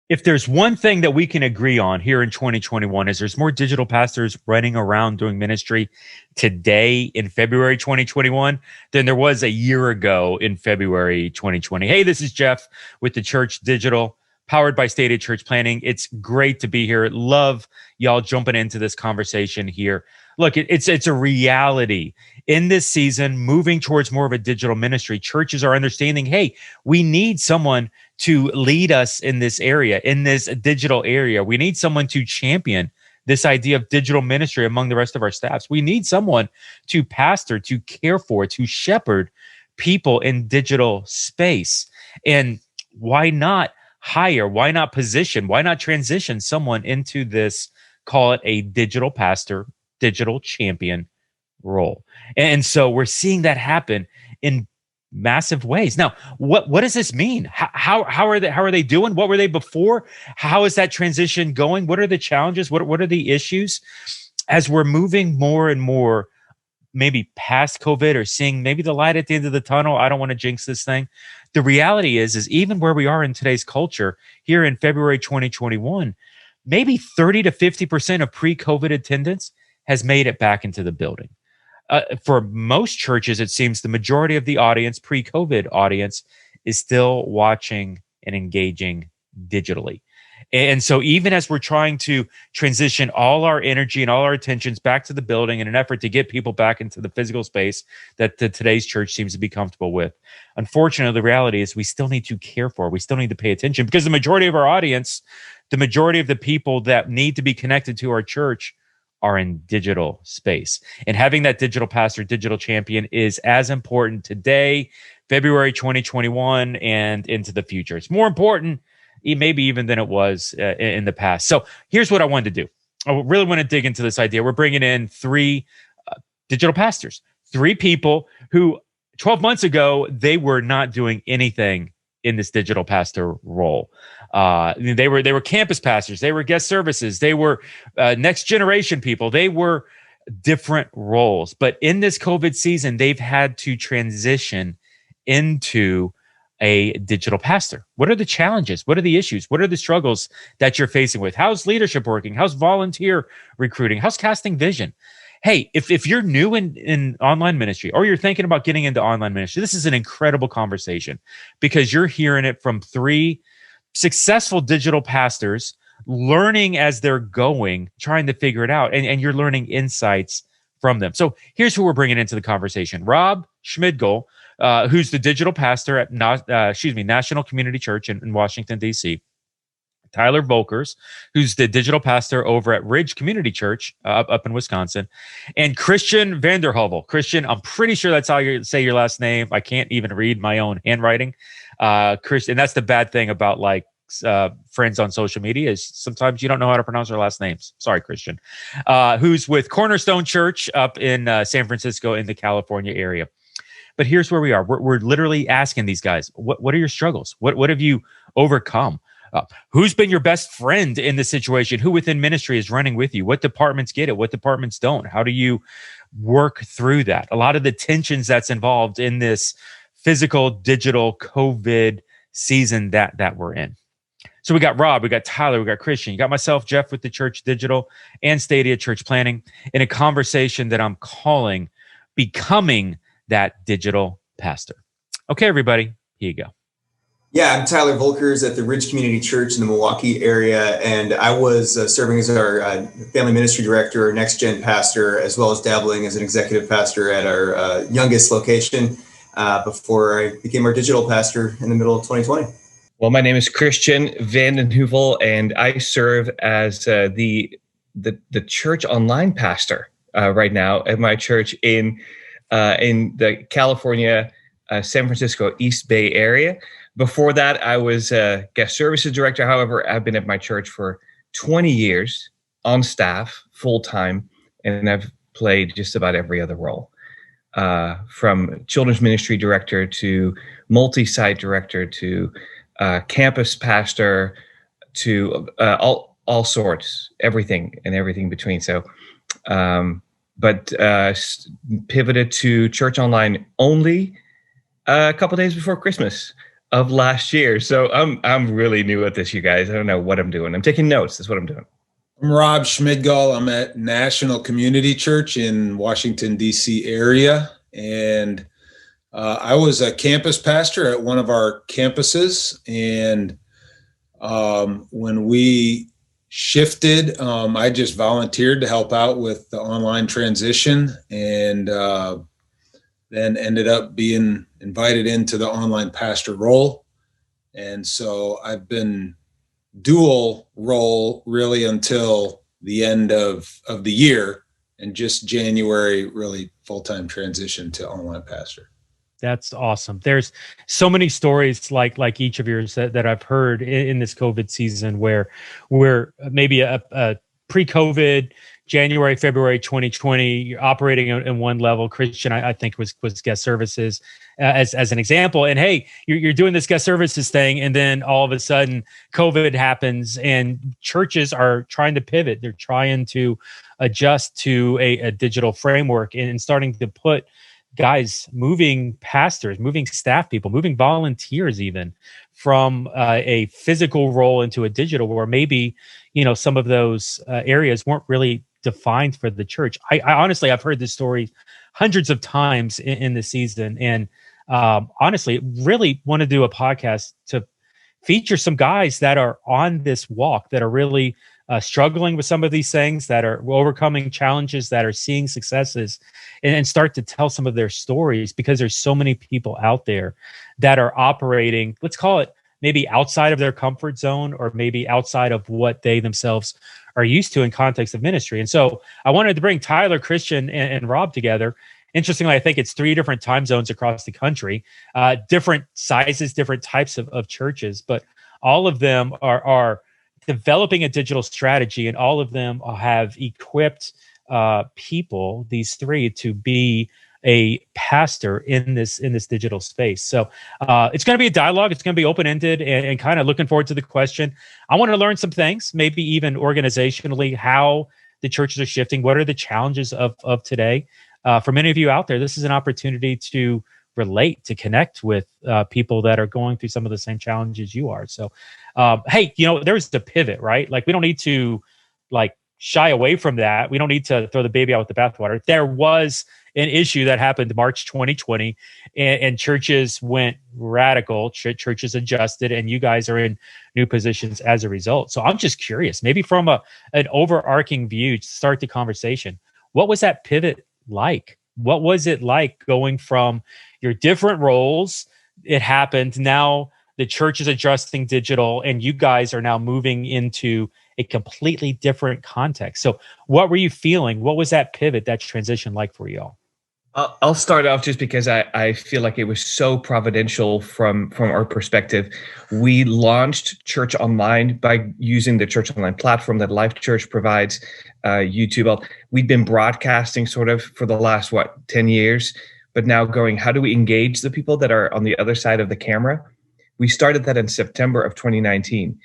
If there's one thing that we can agree on here in 2021 is there's more digital pastors running around doing ministry today in February 2021 than there was a year ago in February 2020. Hey, this is Jeff with the Church Digital, powered by Stated Church Planning. It's great to be here. Love y'all jumping into this conversation here. Look, it's a reality in this season, moving towards more of a digital ministry. Churches are understanding, hey, we need someone to lead us in this area, in this digital area. We need someone to champion this idea of digital ministry among the rest of our staffs. We need someone to pastor, to care for, to shepherd people in digital space. And why not hire? Why not position? Why not transition someone into this, call it a digital pastor, digital champion role? And so we're seeing that happen in massive ways. Now, what does this mean? How are they doing? What were they before? How is that transition going? What are the challenges? What are the issues as we're moving more and more, maybe past COVID, or seeing maybe the light at the end of the tunnel? I don't want to jinx this thing. The reality is even where we are in today's culture here in February 2021, maybe 30 to 50% of pre-COVID attendance has made it back into the building. For most churches, it seems the majority of the audience, pre-COVID audience, is still watching and engaging digitally. And so even as we're trying to transition all our energy and all our attentions back to the building in an effort to get people back into the physical space that today's church seems to be comfortable with, unfortunately, the reality is we still need to care for, we still need to pay attention, because the majority of our audience, the majority of the people that need to be connected to our church are in digital space. And having that digital pastor, digital champion is as important today, February 2021, and into the future. It's more important maybe even than it was in the past. So here's what I wanted to do. I really want to dig into this idea. We're bringing in three digital pastors, three people who 12 months ago, they were not doing anything in this digital pastor role. They were campus pastors. They were guest services. They were next generation people. They were different roles. But in this COVID season, they've had to transition into a digital pastor. What are the challenges? What are the issues? What are the struggles that you're facing with? How's leadership working? How's volunteer recruiting? How's casting vision? Hey, if you're new in online ministry, or you're thinking about getting into online ministry, this is an incredible conversation, because you're hearing it from three successful digital pastors, learning as they're going, trying to figure it out, and you're learning insights from them. So here's who we're bringing into the conversation. Robb Schmidgall, who's the digital pastor at National Community Church in Washington, D.C. Tyler Volkers, who's the digital pastor over at Ridge Community Church up in Wisconsin, and Christiaan van der Heuvel. Christiaan, I'm pretty sure that's how you say your last name. I can't even read my own handwriting. Christiaan, and that's the bad thing about friends on social media, is sometimes you don't know how to pronounce their last names. Sorry, Christiaan. Who's with Cornerstone Church up in San Francisco in the California area. But here's where we are. We're literally asking these guys, what are your struggles? What have you overcome? Who's been your best friend in this situation? Who within ministry is running with you? What departments get it? What departments don't? How do you work through that? A lot of the tensions that's involved in this physical, digital COVID season that we're in. So we got Robb, we got Tyler, we got Christiaan, you got myself, Jeff, with the Church Digital and Stadia Church Planning, in a conversation that I'm calling Becoming That Digital Pastor. Okay, everybody, here you go. Yeah, I'm Tyler Volkers at the Ridge Community Church in the Milwaukee area, and I was serving as our family ministry director, next gen pastor, as well as dabbling as an executive pastor at our youngest location before I became our digital pastor in the middle of 2020. Well, my name is Christiaan Vanden, Heuvel, and I serve as the church online pastor right now at my church in the California, San Francisco East Bay area. Before that, I was a guest services director. However, I've been at my church for 20 years on staff, full-time, and I've played just about every other role, from children's ministry director to multi-site director to campus pastor to all sorts, everything between. So, but pivoted to church online only a couple days before Christmas of last year. So I'm really new at this, you guys. I don't know what I'm doing. I'm taking notes. That's what I'm doing. I'm Robb Schmidgall. I'm at National Community Church in Washington, D.C. area. And I was a campus pastor at one of our campuses. And when we shifted, I just volunteered to help out with the online transition, and then ended up being invited into the online pastor role. And so I've been dual role really until the end of the year, and just January really full-time transition to online pastor. That's awesome. There's so many stories like each of yours that I've heard in this COVID season where we're maybe a pre-COVID January, February 2020, you're operating in one level. Christiaan, I think was guest services as an example. And hey, you're doing this guest services thing, and then all of a sudden COVID happens, and churches are trying to pivot. They're trying to adjust to a digital framework and starting to put guys, moving pastors, moving staff people, moving volunteers even from a physical role into a digital, where maybe, some of those areas weren't really defined for the church. I honestly, I've heard this story hundreds of times in the season. And honestly, really want to do a podcast to feature some guys that are on this walk, that are really struggling with some of these things, that are overcoming challenges, that are seeing successes, and start to tell some of their stories, because there's so many people out there that are operating, let's call it maybe outside of their comfort zone, or maybe outside of what they themselves are used to in context of ministry. And so I wanted to bring Tyler, Christiaan, and Robb together. Interestingly, I think it's 3 different time zones across the country, different sizes, different types of churches, but all of them are developing a digital strategy, and all of them have equipped people, these 3, to be a pastor in this digital space. So it's going to be a dialogue. It's going to be open-ended, and kind of looking forward to the question. I want to learn some things, maybe even organizationally, how the churches are shifting. What are the challenges of today? For many of you out there, this is an opportunity to relate, to connect with people that are going through some of the same challenges you are. So, hey, there's the pivot, right? Like, we don't need to shy away from that. We don't need to throw the baby out with the bathwater. There was an issue that happened March 2020, and churches went radical. Churches adjusted, and you guys are in new positions as a result. So I'm just curious, maybe from an overarching view, to start the conversation, what was that pivot like? What was it like going from your different roles? It happened. Now the church is adjusting digital, and you guys are now moving into a completely different context. So what were you feeling? What was that pivot, that transition like for y'all? I'll start off just because I feel like it was so providential from our perspective. We launched Church Online by using the Church Online platform that Life Church provides, YouTube. We've been broadcasting sort of for the last, 10 years, but now going, how do we engage the people that are on the other side of the camera? We started that in September of 2019.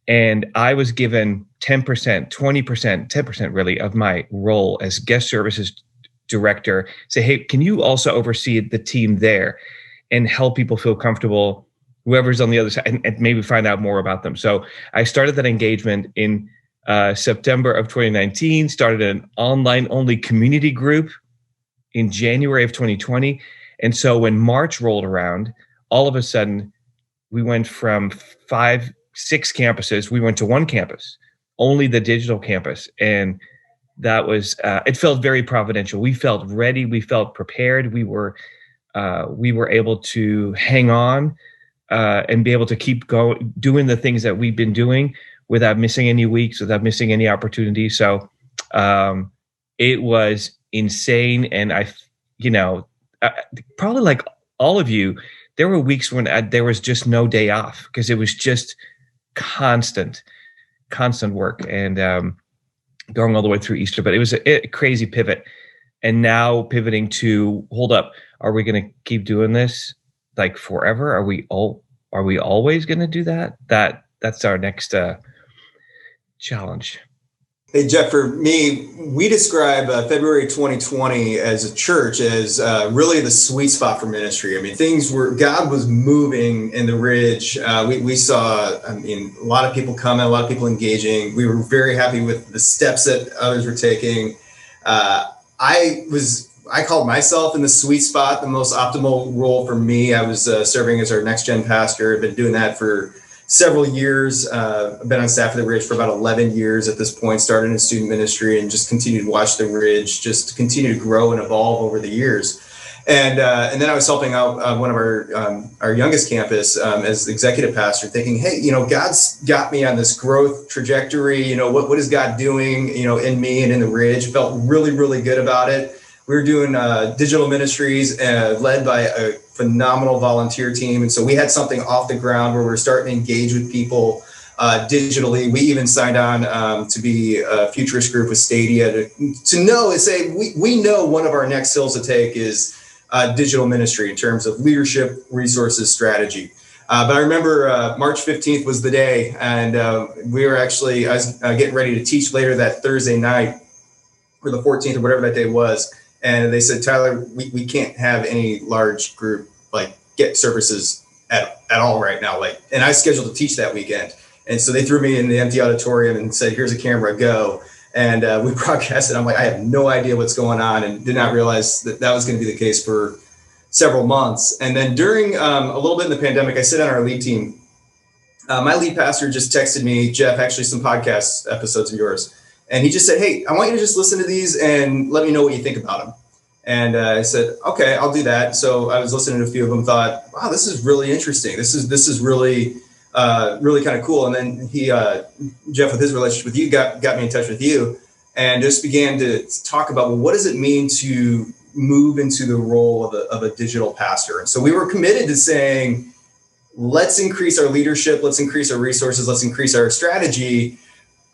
And I was given 10%, 20%, 10% really of my role as guest services director. Say, hey, can you also oversee the team there and help people feel comfortable, whoever's on the other side, and maybe find out more about them. So I started that engagement in September of 2019, started an online-only community group in January of 2020. And so when March rolled around, all of a sudden, we went from 5, 6 campuses, we went to 1 campus, only the digital campus. And that was, it felt very providential. We felt ready. We felt prepared. We were able to hang on and be able to keep going, doing the things that we've been doing without missing any weeks, without missing any opportunities. So it was insane. And probably like all of you, there were weeks when there was just no day off, because it was just constant work, and going all the way through Easter. But it was a crazy pivot. And now pivoting to, hold up, are we going to keep doing this like forever? Are we always going to do that? That's our next challenge. Hey, Jeff, for me, we describe February 2020 as a church as really the sweet spot for ministry. I mean, God was moving in the Ridge. We saw, a lot of people coming, a lot of people engaging. We were very happy with the steps that others were taking. I called myself in the sweet spot, the most optimal role for me. I was serving as our next gen pastor. I've been doing that for several years. I've been on staff at the Ridge for about 11 years at this point, started in student ministry and just continued to watch the Ridge just continue to grow and evolve over the years. And then I was helping out one of our youngest campus as executive pastor, thinking, hey, God's got me on this growth trajectory. What is God doing, in me and in the Ridge? Felt really, really good about it. We were doing digital ministries led by a phenomenal volunteer team. And so we had something off the ground where we're starting to engage with people digitally. We even signed on to be a futurist group with Stadia to know and say, we know one of our next hills to take is digital ministry in terms of leadership, resources, strategy. But I remember March 15th was the day, and I was getting ready to teach later that Thursday night, or the 14th or whatever that day was. And they said, Tyler, we can't have any large group get services at all right now. And I scheduled to teach that weekend. And so they threw me in the empty auditorium and said, here's a camera, go. And we broadcasted. I'm like, I have no idea what's going on, and did not realize that was going to be the case for several months. And then during a little bit in the pandemic, I sit on our lead team. My lead pastor just texted me, Jeff, actually some podcast episodes of yours. And he just said, hey, I want you to just listen to these and let me know what you think about them. And I said, okay, I'll do that. So I was listening to a few of them, thought, wow, this is really interesting. This is really, really kind of cool. And then he, Jeff, with his relationship with you, got me in touch with you and just began to talk about, well, what does it mean to move into the role of a digital pastor? And so we were committed to saying, let's increase our leadership, let's increase our resources, let's increase our strategy.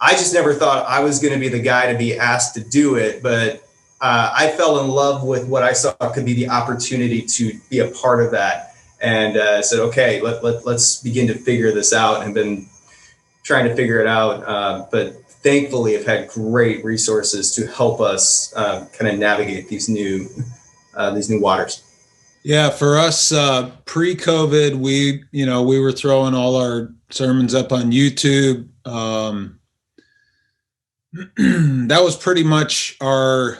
I just never thought I was going to be the guy to be asked to do it, but I fell in love with what I saw could be the opportunity to be a part of that, and said, okay, let's begin to figure this out, and been trying to figure it out. But thankfully, I've had great resources to help us kind of navigate these new waters. Yeah, for us, pre-COVID, we were throwing all our sermons up on YouTube. That was pretty much our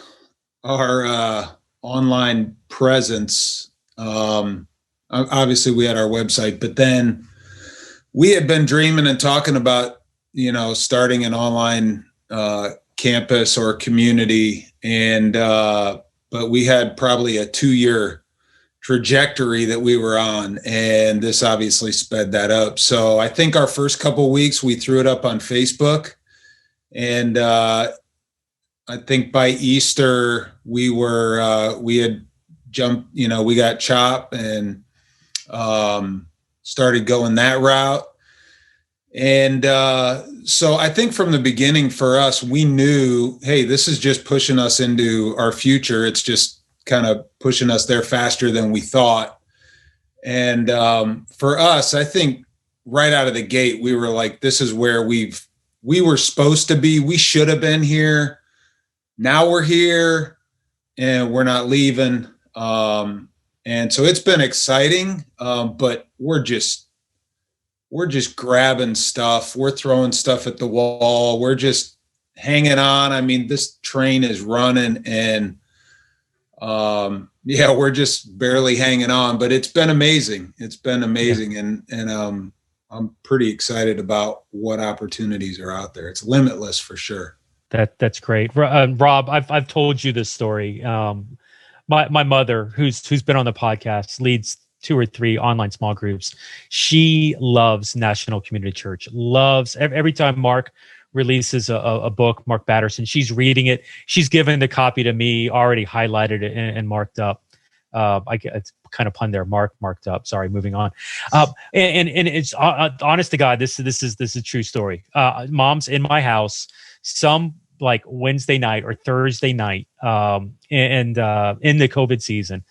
online presence. Obviously, we had our website, but then we had been dreaming and talking about, starting an online campus or community, and but we had probably a 2-year trajectory that we were on, and this obviously sped that up. So I think our first couple of weeks we threw it up on Facebook. And I think by Easter we had jumped, we got Chop and started going that route. And so I think from the beginning for us, we knew, hey, this is just pushing us into our future. It's just kind of pushing us there faster than we thought. And for us, I think right out of the gate, we were like, this is where we were supposed to be. We should have been here. Now we're here and we're not leaving. And so it's been exciting, but we're just grabbing stuff. We're throwing stuff at the wall. We're just hanging on. I mean, this train is running, and we're just barely hanging on, but it's been amazing. It's been amazing. Yeah. And I'm pretty excited about what opportunities are out there. It's limitless for sure. That's great. Rob, I've told you this story. My mother, who's been on the podcast, leads 2 or 3 online small groups. She loves National Community Church, loves every time Mark releases a book, Mark Batterson, she's reading it. She's given the copy to me, already highlighted it and marked up. It's kind of pun there. Marked up. Sorry, moving on. And it's honest to God, this is a true story. Mom's in my house some like Wednesday night or Thursday night, and in the COVID season,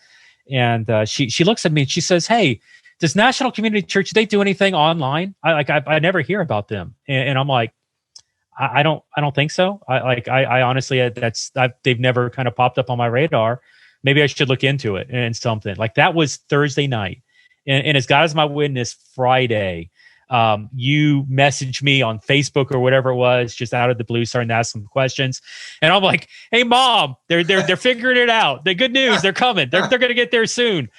and she looks at me and she says, "Hey, does National Community Church, do they do anything online? I never hear about them." And I'm like, I don't think so. I honestly, they've never kind of popped up on my radar. Maybe I should look into it and something like that. Was Thursday night, and as God is my witness, Friday, you messaged me on Facebook or whatever it was, just out of the blue, starting to ask some questions, and I'm like, "Hey, Mom, they're figuring it out. The good news, they're coming. They're going to get there soon."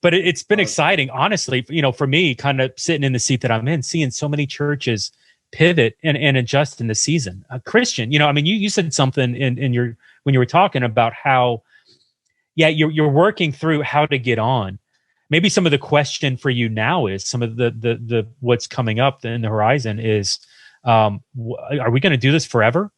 But it's been exciting, honestly. For me, kind of sitting in the seat that I'm in, seeing so many churches pivot and adjust in the season. Christian, you said something in your when you were talking about how, you're working through how to get on. Maybe some of the question for you now is some of the what's coming up in the horizon is, are we going to do this forever?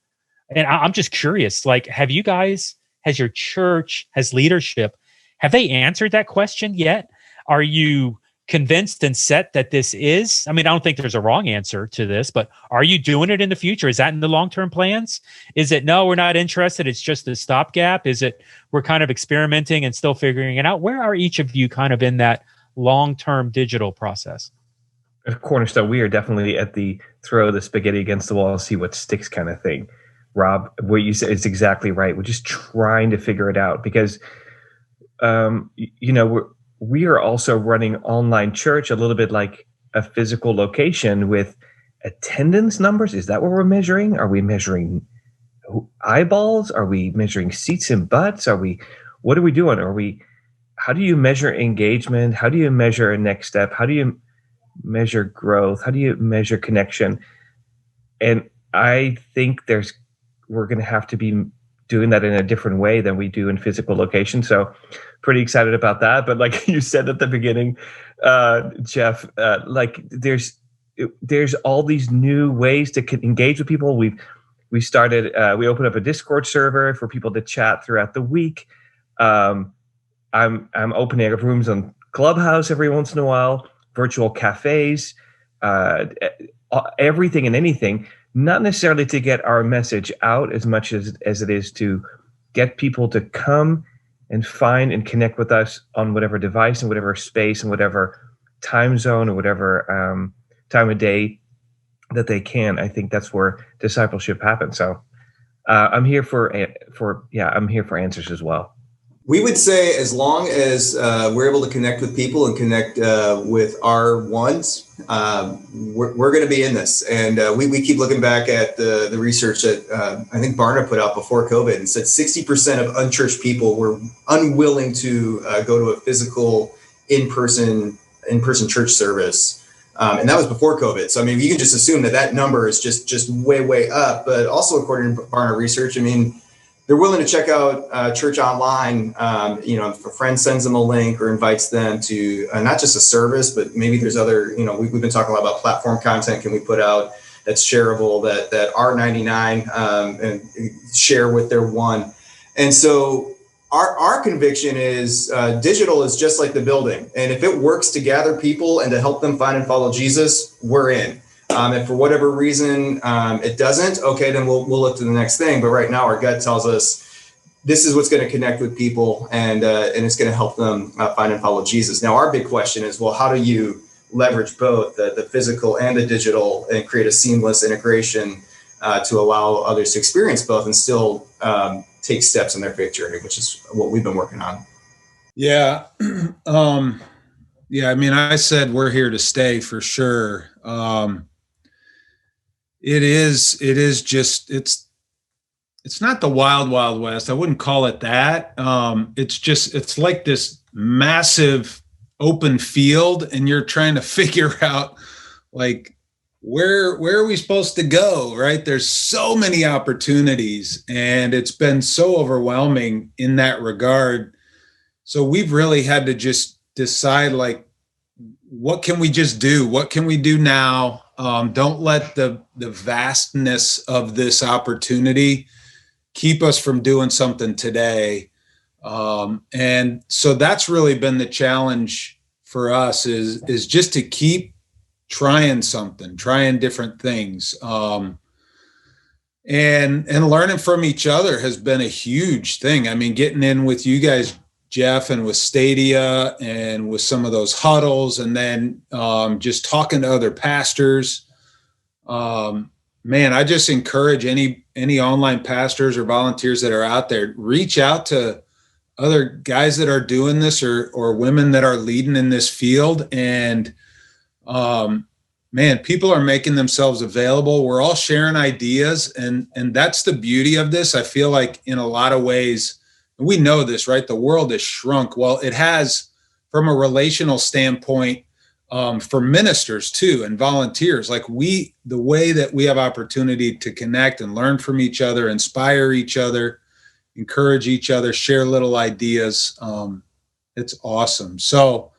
And I'm just curious, like, has your church, has leadership, have they answered that question yet? Are you convinced and set that this is? I don't think there's a wrong answer to this, but are you doing it in the future? Is that in the long-term plans? Is it, no, we're not interested, it's just a stopgap? Is it, we're kind of experimenting and still figuring it out? Where are each of you kind of in that long-term digital process? At Cornerstone, we are definitely at the throw the spaghetti against the wall and see what sticks kind of thing. Rob, what you said is exactly right. We're just trying to figure it out because we are also running online church a little bit like a physical location with attendance numbers. Is that what we're measuring? Are we measuring eyeballs? Are we measuring seats and butts? What are we doing? How do you measure engagement? How do you measure a next step? How do you measure growth? How do you measure connection? And I think we're going to have to be doing that in a different way than we do in physical location. So pretty excited about that. But like you said at the beginning, Jeff, there's all these new ways to engage with people. We opened up a Discord server for people to chat throughout the week. I'm opening up rooms on Clubhouse every once in a while, virtual cafes, everything and anything. Not necessarily to get our message out as much as it is to get people to come and find and connect with us on whatever device and whatever space and whatever time zone or whatever time of day that they can. I think that's where discipleship happens. So I'm here for answers as well. We would say as long as we're able to connect with people and connect with our ones, we're going to be in this. And we keep looking back at the research that I think Barna put out before COVID and said 60% of unchurched people were unwilling to go to a physical in-person church service. And that was before COVID. So, you can just assume that number is just way, way up. But also according to Barna research, they're willing to check out church online. If a friend sends them a link or invites them to not just a service, but maybe there's other, we've been talking a lot about platform content. Can we put out that's shareable that are 99 and share with their one? And so our conviction is digital is just like the building. And if it works to gather people and to help them find and follow Jesus, we're in. If for whatever reason it doesn't, okay, then we'll look to the next thing. But right now, our gut tells us this is what's going to connect with people, and it's going to help them find and follow Jesus. Now, our big question is, well, how do you leverage both the physical and the digital and create a seamless integration to allow others to experience both and still take steps in their faith journey, which is what we've been working on. Yeah. I said we're here to stay for sure. It's not the wild, wild west. I wouldn't call it that. It's like this massive open field and you're trying to figure out like, where are we supposed to go, right? There's so many opportunities and it's been so overwhelming in that regard. So we've really had to just decide like, what can we just do? What can we do now? Don't let the vastness of this opportunity keep us from doing something today. And so that's really been the challenge for us is just to keep trying different things. And learning from each other has been a huge thing. Getting in with you guys, Jeff, and with Stadia and with some of those huddles, and then just talking to other pastors. man, I just encourage any online pastors or volunteers that are out there, reach out to other guys that are doing this or women that are leading in this field. And man, people are making themselves available. We're all sharing ideas. And that's the beauty of this. I feel like in a lot of ways, we know this, right? The world has shrunk. Well, it has from a relational standpoint, for ministers too, and volunteers. Like the way that we have opportunity to connect and learn from each other, inspire each other, encourage each other, share little ideas. It's awesome. So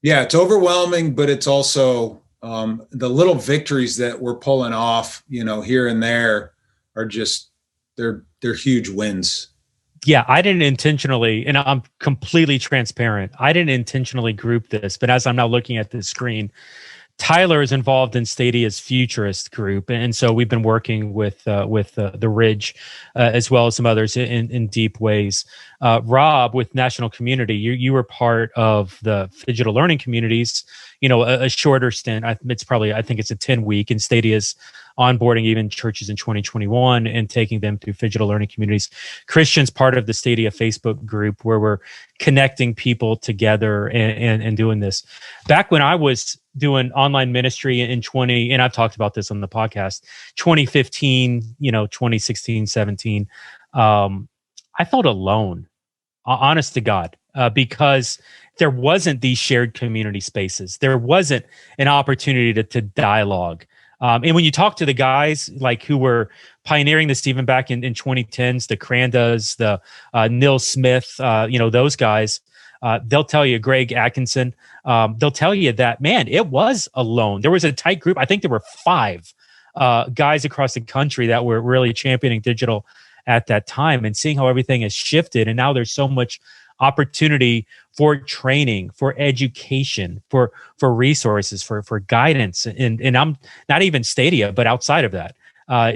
yeah, it's overwhelming, but it's also the little victories that we're pulling off, here and there are just, they're huge wins. Yeah, I didn't intentionally, and I'm completely transparent. I didn't intentionally group this, but as I'm now looking at this screen, Tyler is involved in Stadia's Futurist group, and so we've been working with the Ridge, as well as some others in deep ways. Robb with National Community, you were part of the digital learning communities. A shorter stint. I think it's a 10-week, and Stadia's onboarding even churches in 2021 and taking them through digital learning communities. Christiaan's part of the Stadia Facebook group where we're connecting people together and doing this. Back when I was doing online ministry in and I've talked about this on the podcast, 2015, 2016, 17, I felt alone, honest to God, because there wasn't these shared community spaces. There wasn't an opportunity to dialogue. And when you talk to the guys like who were pioneering this even back in 2010s, the Crandas, the Neil Smith, those guys, they'll tell you, Greg Atkinson, they'll tell you that, man, it was alone. There was a tight group. I think there were 5 guys across the country that were really championing digital at that time, and seeing how everything has shifted. And now there's so much opportunity for training, for education, for resources, for guidance. And I'm not even Stadia, but outside of that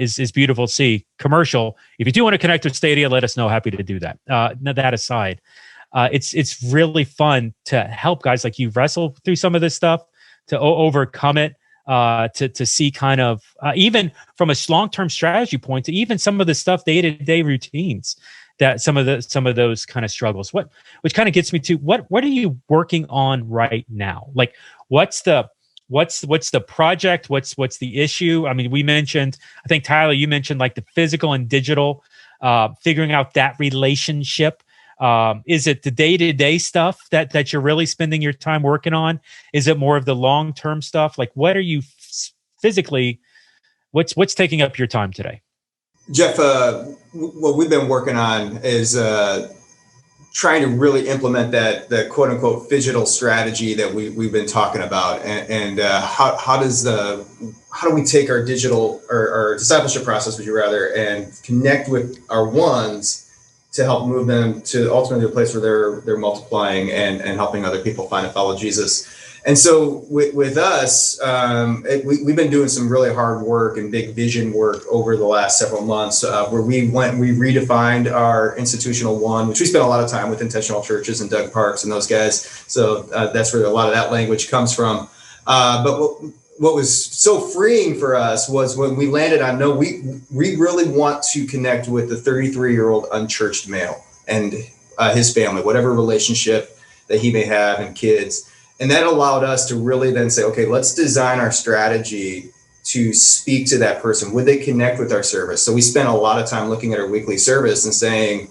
is beautiful to see. Commercial, if you do want to connect with Stadia, let us know. Happy to do that. That aside, it's really fun to help guys like you wrestle through some of this stuff, to overcome it, to see kind of even from a long-term strategy point, to even some of the stuff, day-to-day routines, that some of those kind of struggles. Which kind of gets me to what are you working on right now? Like what's the project? What's the issue? I mean, we mentioned, I think Tyler, you mentioned like the physical and digital, figuring out that relationship. Is it the day-to-day stuff that you're really spending your time working on? Is it more of the long-term stuff? Like what are you physically, what's taking up your time today? Jeff, what we've been working on is trying to really implement the quote unquote digital strategy that we've been talking about. And how do we take our digital or our discipleship process, would you rather, and connect with our ones to help move them to ultimately a place where they're multiplying and helping other people find and follow Jesus. And so with us, we've been doing some really hard work and big vision work over the last several months, where we redefined our institutional one, which we spent a lot of time with intentional churches and Doug Parks and those guys. So that's where a lot of that language comes from. But what was so freeing for us was when we landed on, no, we really want to connect with the 33-year-old unchurched male and his family, whatever relationship that he may have and kids. And that allowed us to really then say, okay, let's design our strategy to speak to that person. Would they connect with our service? So we spent a lot of time looking at our weekly service and saying,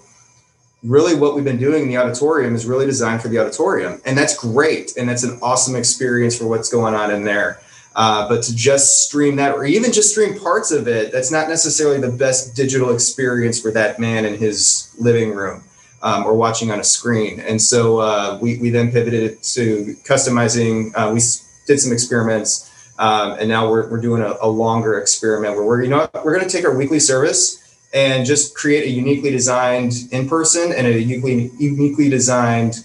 really what we've been doing in the auditorium is really designed for the auditorium. And that's great. And that's an awesome experience for what's going on in there. But to just stream that, or even just stream parts of it, that's not necessarily the best digital experience for that man in his living room. Or watching on a screen. And so we then pivoted to customizing. We did some experiments, and now we're doing a longer experiment where we're going to take our weekly service and just create a uniquely designed in-person and a uniquely designed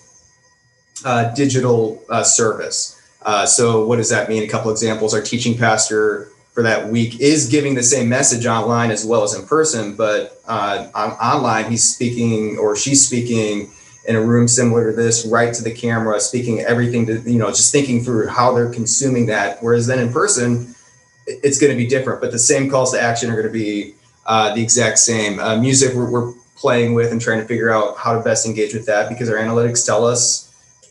digital service. So what does that mean? A couple examples. Our teaching pastor for that week is giving the same message online as well as in person, but online he's speaking or she's speaking in a room similar to this, right to the camera, speaking everything to, just thinking through how they're consuming that. Whereas then in person, it's going to be different, but the same calls to action are going to be the exact same. Music we're playing with and trying to figure out how to best engage with that, because our analytics tell us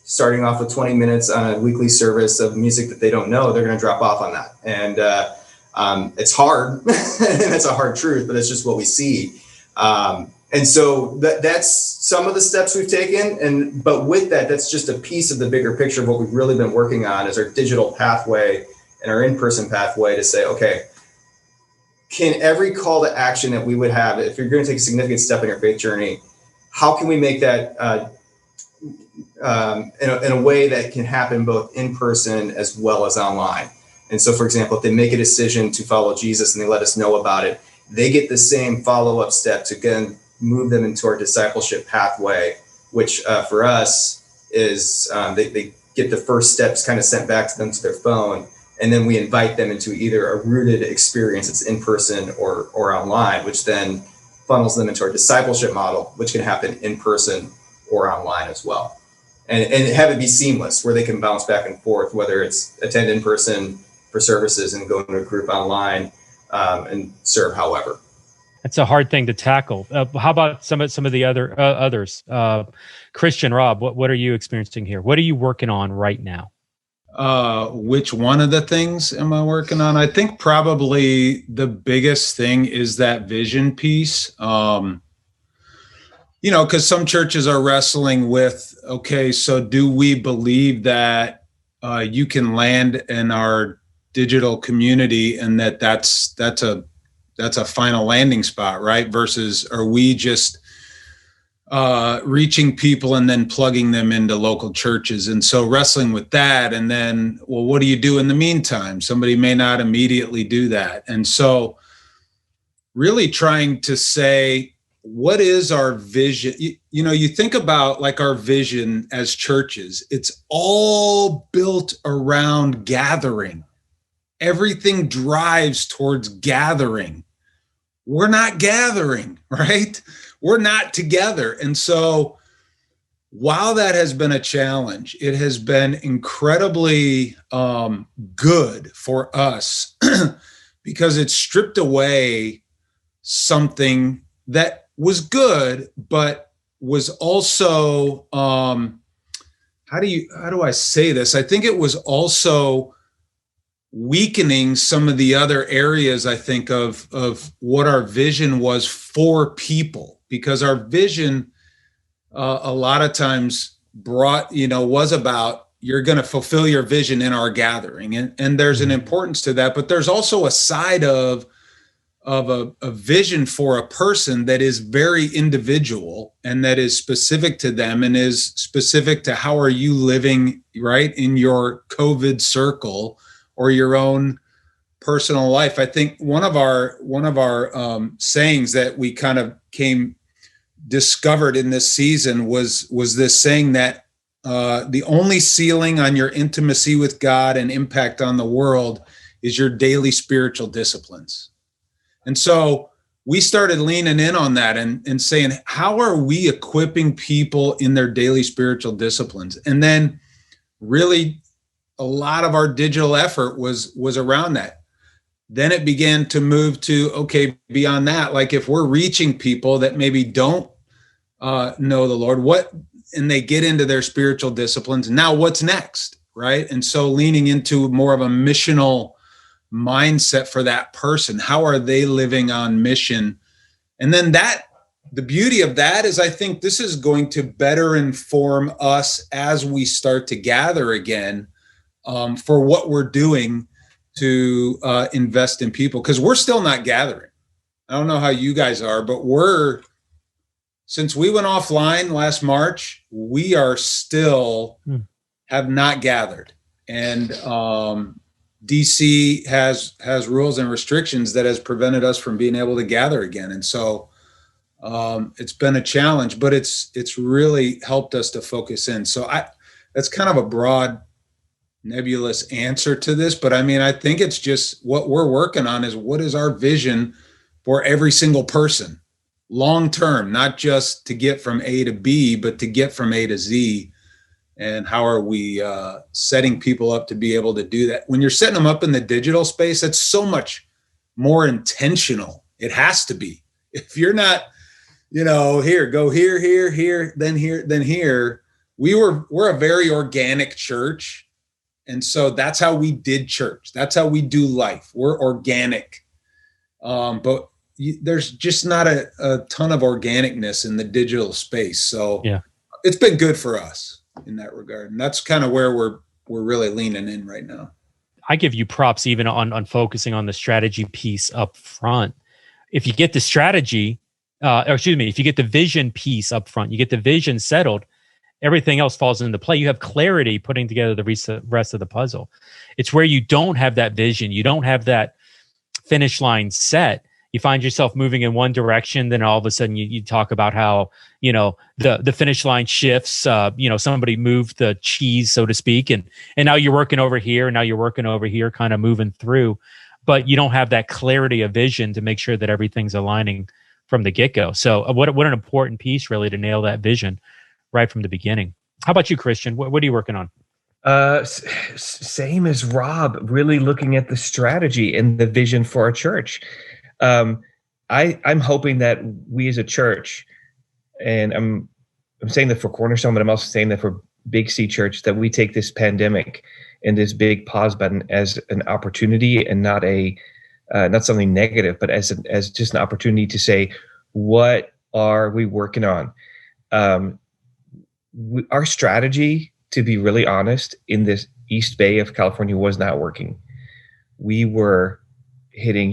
starting off with 20 minutes on a weekly service of music that they don't know, they're going to drop off on that. And it's hard, and that's a hard truth, but it's just what we see. And so that's some of the steps we've taken. But with that, that's just a piece of the bigger picture of what we've really been working on is our digital pathway and our in-person pathway to say, okay, can every call to action that we would have, if you're going to take a significant step in your faith journey, how can we make that in a way that can happen both in person as well as online? And so, for example, if they make a decision to follow Jesus and they let us know about it, they get the same follow-up step to again move them into our discipleship pathway, which for us is they get the first steps kind of sent back to them to their phone. And then we invite them into either a rooted experience that's in person or online, which then funnels them into our discipleship model, which can happen in person or online as well. And have it be seamless where they can bounce back and forth, whether it's attend in person for services and go into a group online and serve however. That's a hard thing to tackle. How about some of the others? Christiaan, Robb, what are you experiencing here? What are you working on right now? Which one of the things am I working on? I think probably the biggest thing is that vision piece. Because some churches are wrestling with, okay, so do we believe that you can land in our digital community and that's a final landing spot, right? Versus are we just reaching people and then plugging them into local churches? And so wrestling with that, and then, well, what do you do in the meantime? Somebody may not immediately do that. And so really trying to say, what is our vision? You think about like our vision as churches, it's all built around gathering. Everything drives towards gathering. We're not gathering, right? We're not together. And so while that has been a challenge, it has been incredibly good for us because it stripped away something that was good, but was also, how do I say this? I think it was also weakening some of the other areas, I think, of what our vision was for people, because our vision a lot of times was about, you're going to fulfill your vision in our gathering. And there's an importance to that, but there's also a side of a vision for a person that is very individual and that is specific to them and is specific to how are you living, right, in your COVID circle or your own personal life. I think one of our sayings that we kind of discovered in this season was this saying that the only ceiling on your intimacy with God and impact on the world is your daily spiritual disciplines. And so we started leaning in on that and saying, how are we equipping people in their daily spiritual disciplines? And then really a lot of our digital effort was around that. Then it began to move to, okay, beyond that, like if we're reaching people that maybe don't know the Lord, and they get into their spiritual disciplines, now what's next, right? And so leaning into more of a missional mindset for that person. How are they living on mission? And then the beauty of that is I think this is going to better inform us as we start to gather again for what we're doing to invest in people, because we're still not gathering. I don't know how you guys are, but since we went offline last March, we are still have not gathered. And DC has rules and restrictions that has prevented us from being able to gather again. And so it's been a challenge, but it's really helped us to focus in. So that's kind of a broad, nebulous answer to this, but I mean, I think it's just what we're working on is what is our vision for every single person long term, not just to get from A to B, but to get from A to Z. And how are we setting people up to be able to do that? When you're setting them up in the digital space, that's so much more intentional. It has to be. If you're not, here, go here, then here. We're a very organic church. And so that's how we did church. That's how we do life. We're organic. But there's just not a ton of organicness in the digital space. So yeah, it's been good for us in that regard. And that's kind of where we're really leaning in right now. I give you props even on focusing on the strategy piece up front. If you get the strategy, if you get the vision piece up front, you get the vision settled, everything else falls into play. You have clarity putting together the rest of the puzzle. It's where you don't have that vision, you don't have that finish line set. You find yourself moving in one direction, then all of a sudden you talk about how, the finish line shifts, somebody moved the cheese, so to speak, and now you're working over here, kind of moving through, but you don't have that clarity of vision to make sure that everything's aligning from the get-go. So what an important piece really to nail that vision right from the beginning. How about you, Christiaan? What are you working on? Same as Robb, really looking at the strategy and the vision for our church. I'm hoping that we as a church, and I'm saying that for Cornerstone, but I'm also saying that for Big C Church, that we take this pandemic and this big pause button as an opportunity and not something negative, but as just an opportunity to say, what are we working on? Our strategy, to be really honest, in this East Bay of California was not working. We were hitting,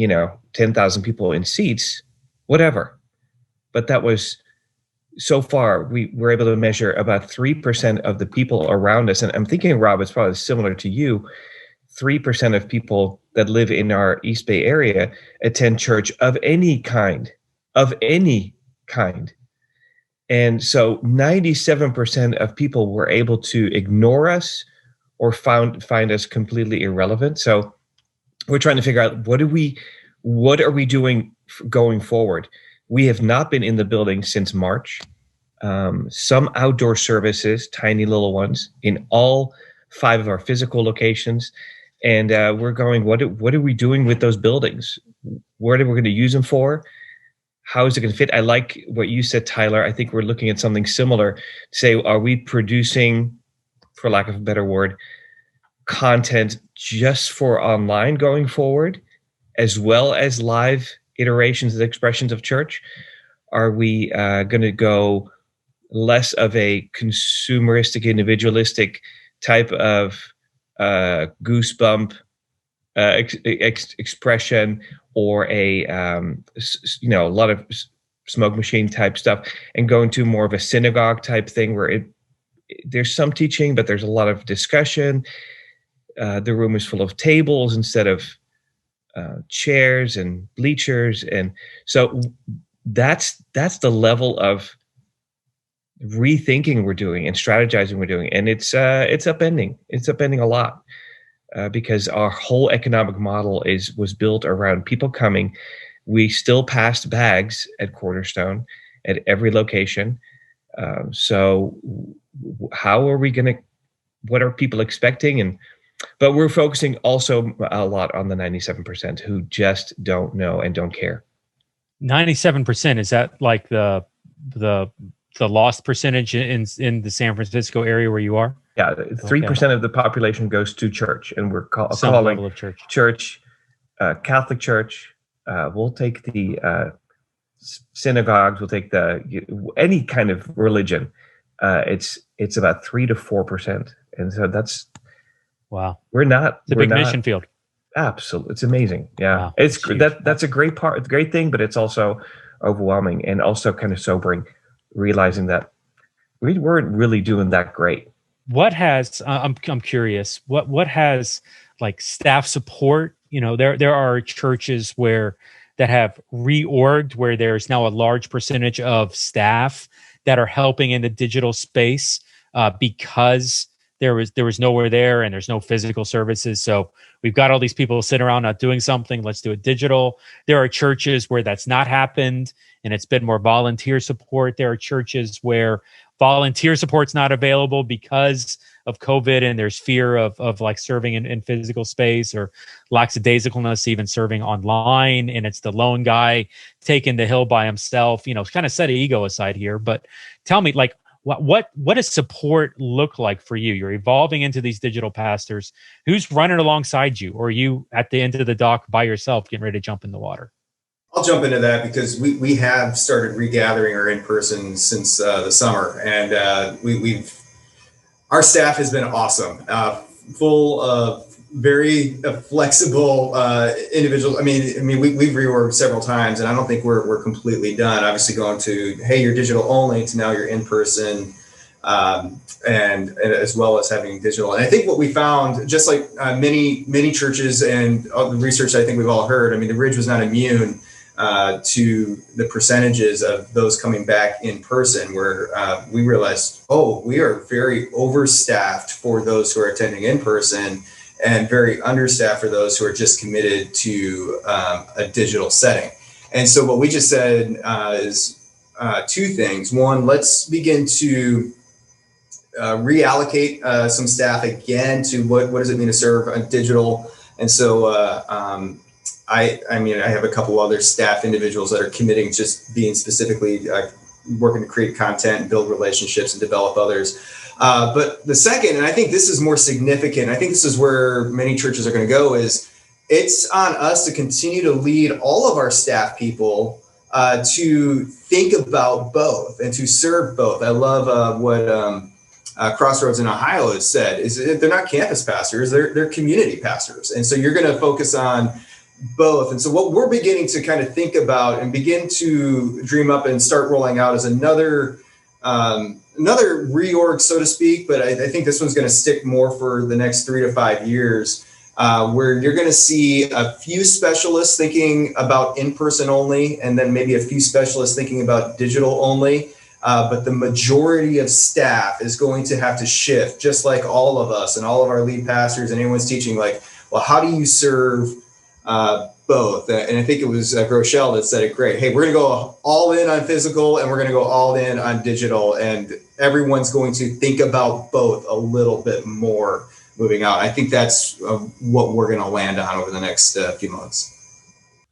10,000 people in seats, whatever. But that was, so far, we were able to measure about 3% of the people around us. And I'm thinking, Robb, it's probably similar to you. 3% of people that live in our East Bay area attend church of any kind. And so 97% of people were able to ignore us or find us completely irrelevant. So we're trying to figure out what are we doing going forward? We have not been in the building since March. Some outdoor services, tiny little ones, in all 5 of our physical locations. And we're going, what are we doing with those buildings? What are we going to use them for? How is it going to fit? I like what you said, Tyler. I think we're looking at something similar. Say, are we producing, for lack of a better word, content just for online going forward, as well as live iterations and expressions of church? Are we going to go less of a consumeristic, individualistic type of goosebump expression, or a lot of smoke machine type stuff, and go into more of a synagogue type thing where there's some teaching, but there's a lot of discussion. The room is full of tables instead of chairs and bleachers, and so that's the level of rethinking we're doing and strategizing we're doing, and it's upending. It's upending a lot. Because our whole economic model was built around people coming. We still passed bags at Cornerstone at every location. So how are we going to, what are people expecting? But we're focusing also a lot on the 97% who just don't know and don't care. 97%, is that like the lost percentage in the San Francisco area where you are? Yeah, 3% of the population goes to church, and we're calling level of church. Catholic church. We'll take the synagogues. We'll take any kind of religion. It's about 3 to 4%, and so that's wow. It's a big mission field. Absolutely, it's amazing. Yeah, wow. It's that's a great part, a great thing, but it's also overwhelming and also kind of sobering, realizing that we weren't really doing that great. What has I'm curious. What has like staff support? There are churches that have reorged, where there's now a large percentage of staff that are helping in the digital space because there was nowhere there, and there's no physical services. So we've got all these people sitting around not doing something. Let's do it digital. There are churches where that's not happened, and it's been more volunteer support. There are churches where volunteer support's not available because of COVID, and there's fear of like serving in physical space, or lackadaisicalness, even serving online. And it's the lone guy taking the hill by himself, kind of set ego aside here. But tell me, like, what does support look like for you? You're evolving into these digital pastors. Who's running alongside you? Or are you at the end of the dock by yourself getting ready to jump in the water? I'll jump into that because we have started regathering our in-person since the summer, and our staff has been awesome, full of very flexible individuals. I mean, we've reworked several times, and I don't think we're completely done. Obviously, going to, hey, you're digital only, to now you're in person, and as well as having digital. And I think what we found, just like many churches and all the research I think we've all heard, I mean, the Ridge was not immune to the percentages of those coming back in person, where we realized, we are very overstaffed for those who are attending in person, and very understaffed for those who are just committed to a digital setting. And so what we just said is two things. One, let's begin to reallocate some staff again to what does it mean to serve on digital. And so I have a couple other staff individuals that are committing, just being specifically working to create content and build relationships and develop others. But the second, and I think this is more significant, I think this is where many churches are going to go, is it's on us to continue to lead all of our staff people to think about both and to serve both. I love what Crossroads in Ohio has said, is that they're not campus pastors, they're community pastors. And so you're going to focus on both. And so what we're beginning to kind of think about and begin to dream up and start rolling out is another reorg, so to speak, but I think this one's going to stick more for the next 3 to 5 years, where you're going to see a few specialists thinking about in-person only, and then maybe a few specialists thinking about digital only. But the majority of staff is going to have to shift, just like all of us and all of our lead pastors and anyone's teaching, like, well, how do you serve both? And I think it was Rochelle that said it great. Hey, we're going to go all in on physical, and we're going to go all in on digital, and everyone's going to think about both a little bit more moving out. I think that's what we're going to land on over the next few months.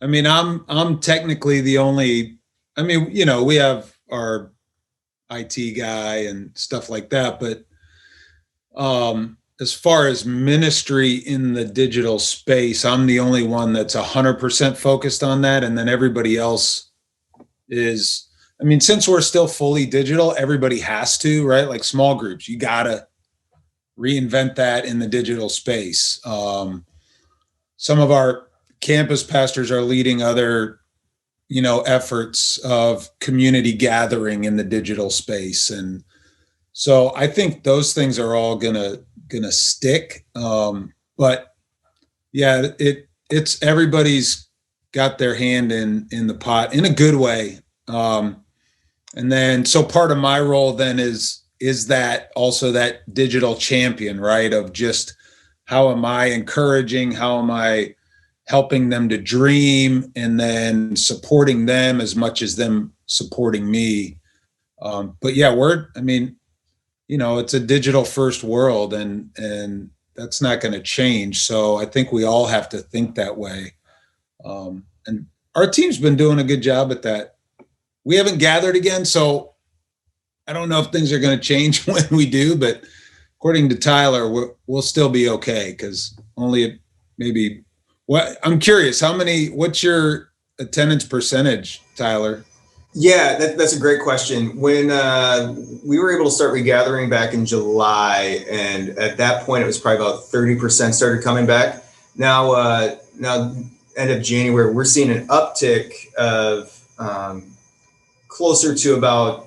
I mean, I'm technically the only, we have our IT guy and stuff like that, but as far as ministry in the digital space, I'm the only one that's 100% focused on that. And then everybody else is, since we're still fully digital, everybody has to, right? Like small groups, you got to reinvent that in the digital space. Some of our campus pastors are leading other, efforts of community gathering in the digital space. And so I think those things are all gonna stick. But yeah, it's everybody's got their hand in the pot in a good way. And then, so part of my role then is that also that digital champion, right? Of just, how am I encouraging, how am I helping them to dream, and then supporting them as much as them supporting me. But yeah, it's a digital first world, and that's not going to change. So I think we all have to think that way. And our team's been doing a good job at that. We haven't gathered again, so I don't know if things are going to change when we do, but according to Tyler, we'll still be okay, because only maybe, I'm curious, what's your attendance percentage, Tyler? Yeah, that's a great question. When we were able to start regathering back in July, and at that point it was probably about 30% started coming back. Now end of January, we're seeing an uptick of closer to about,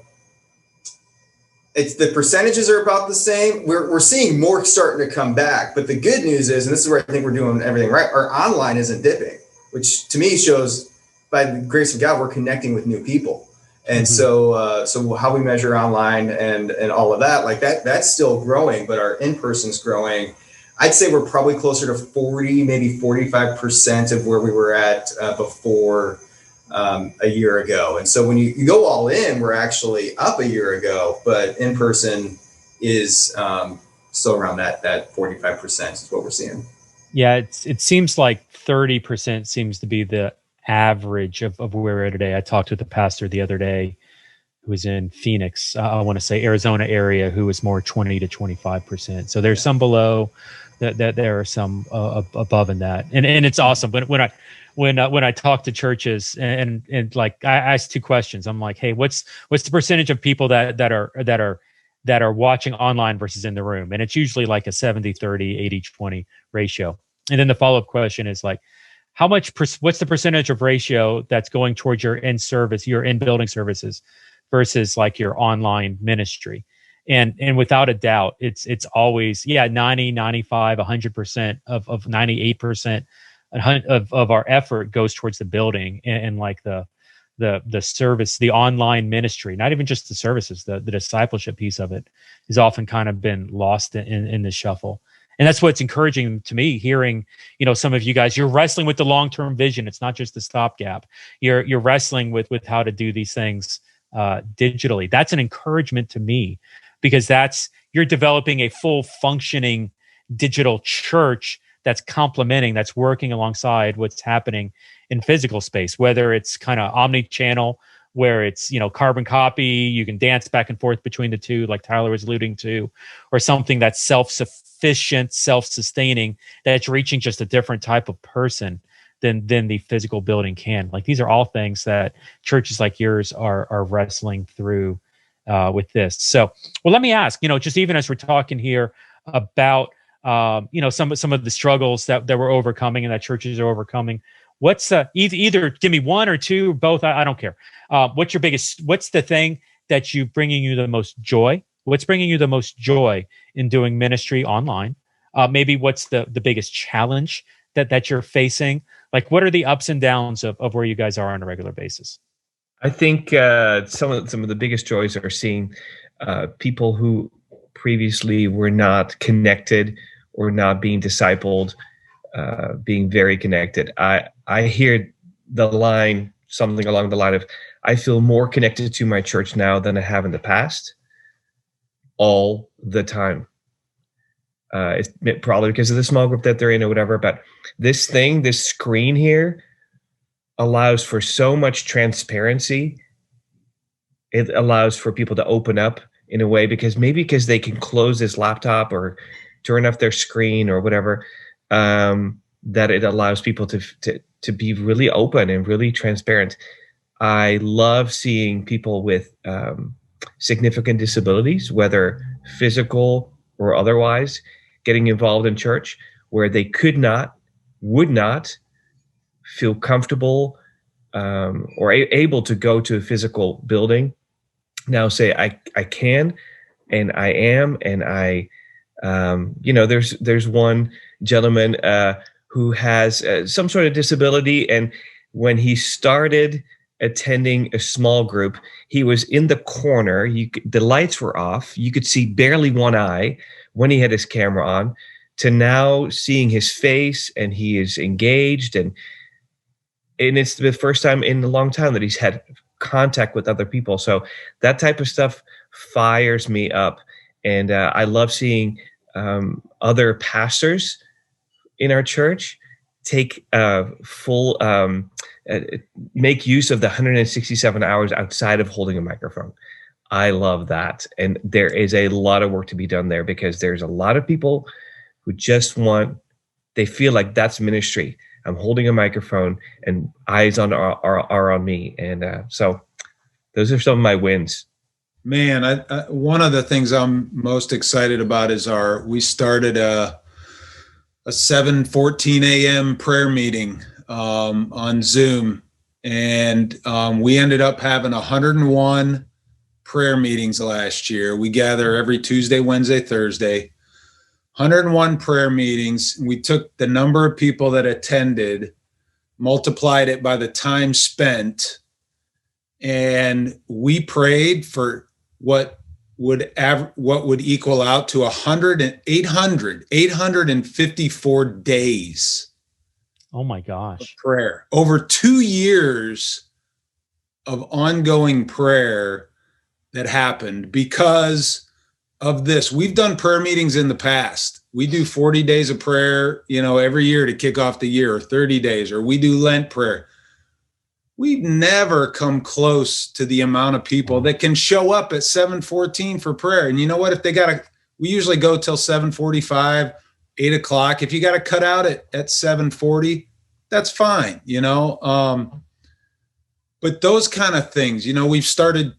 the percentages are about the same. We're seeing more starting to come back, but the good news is, and this is where I think we're doing everything right, our online isn't dipping, which to me shows, by the grace of God, we're connecting with new people. And so how we measure online and all of that, like that's still growing, but our in-person's growing. I'd say we're probably closer to 40, maybe 45% of where we were at before a year ago. And so when you go all in, we're actually up a year ago, but in person is still around that 45% is what we're seeing. Yeah, it seems like 30% seems to be the average of where we're at today. I talked with the pastor the other day who was in Phoenix, I want to say Arizona area, who was more 20 to 25%. So there's some below that there are some above in that. And it's awesome. But when I talk to churches and like I ask two questions, I'm like, hey, what's the percentage of people that are watching online versus in the room? And it's usually like a 70-30, 80-20 ratio. And then the follow-up question is like, what's the percentage of ratio that's going towards your in-building services versus like your online ministry? And without a doubt, it's always, 90, 95, 100% of 98% of our effort goes towards the building and like the service, the online ministry, not even just the services, the discipleship piece of it has often kind of been lost in the shuffle. And that's what's encouraging to me, hearing, some of you guys, you're wrestling with the long-term vision. It's not just the stopgap. You're wrestling with how to do these things digitally. That's an encouragement to me, because you're developing a full functioning digital church that's complementing, that's working alongside what's happening in physical space, whether it's kind of omni-channel, where it's, carbon copy, you can dance back and forth between the two, like Tyler was alluding to, or something that's self-sufficient, self-sustaining, that's reaching just a different type of person than the physical building can. Like, these are all things that churches like yours are wrestling through with this. So, well, let me ask, just even as we're talking here about, some of the struggles that we're overcoming and that churches are overcoming, what's either give me one or two, or both, I don't care. What's the thing that's bringing you the most joy? What's bringing you the most joy in doing ministry online? Maybe what's the biggest challenge that you're facing? Like, what are the ups and downs of where you guys are on a regular basis? I think some of the biggest joys are seeing people who previously were not connected or not being discipled, being very connected. I hear the line, something along the line of, I feel more connected to my church now than I have in the past, all the time. It's probably because of the small group that they're in or whatever, but this screen here allows for so much transparency. It allows for people to open up in a way, because they can close this laptop or turn off their screen or whatever, that it allows people to be really open and really transparent. I love seeing people with significant disabilities, whether physical or otherwise, getting involved in church, where they would not feel comfortable or able to go to a physical building. Now say, I can, and I am, and I, there's one gentleman who has some sort of disability, and when he started attending a small group, he was in the corner. The lights were off. You could see barely one eye when he had his camera on, to now seeing his face, and he is engaged, and it's the first time in a long time that he's had contact with other people. So that type of stuff fires me up. And I love seeing other pastors in our church take full, make use of the 167 hours outside of holding a microphone. I love that. And there is a lot of work to be done there, because there's a lot of people who just they feel like that's ministry. I'm holding a microphone and eyes are on me. And so those are some of my wins. Man, one of the things I'm most excited about is we started a 7:14 a.m. prayer meeting on Zoom. And we ended up having 101 prayer meetings last year. We gather every Tuesday, Wednesday, Thursday. 101 prayer meetings. We took the number of people that attended, multiplied it by the time spent, And we prayed for what would equal out to 854 days. Oh my gosh. Of prayer. Over 2 years of ongoing prayer that happened because of this. We've done prayer meetings in the past. We do 40 days of prayer, every year to kick off the year, or 30 days, or we do Lent prayer. We've never come close to the amount of people that can show up at 7:14 for prayer. And you know what? If we usually go till 7:45, 8 o'clock. If you got to cut out at 7:40, that's fine, But those kind of things, we started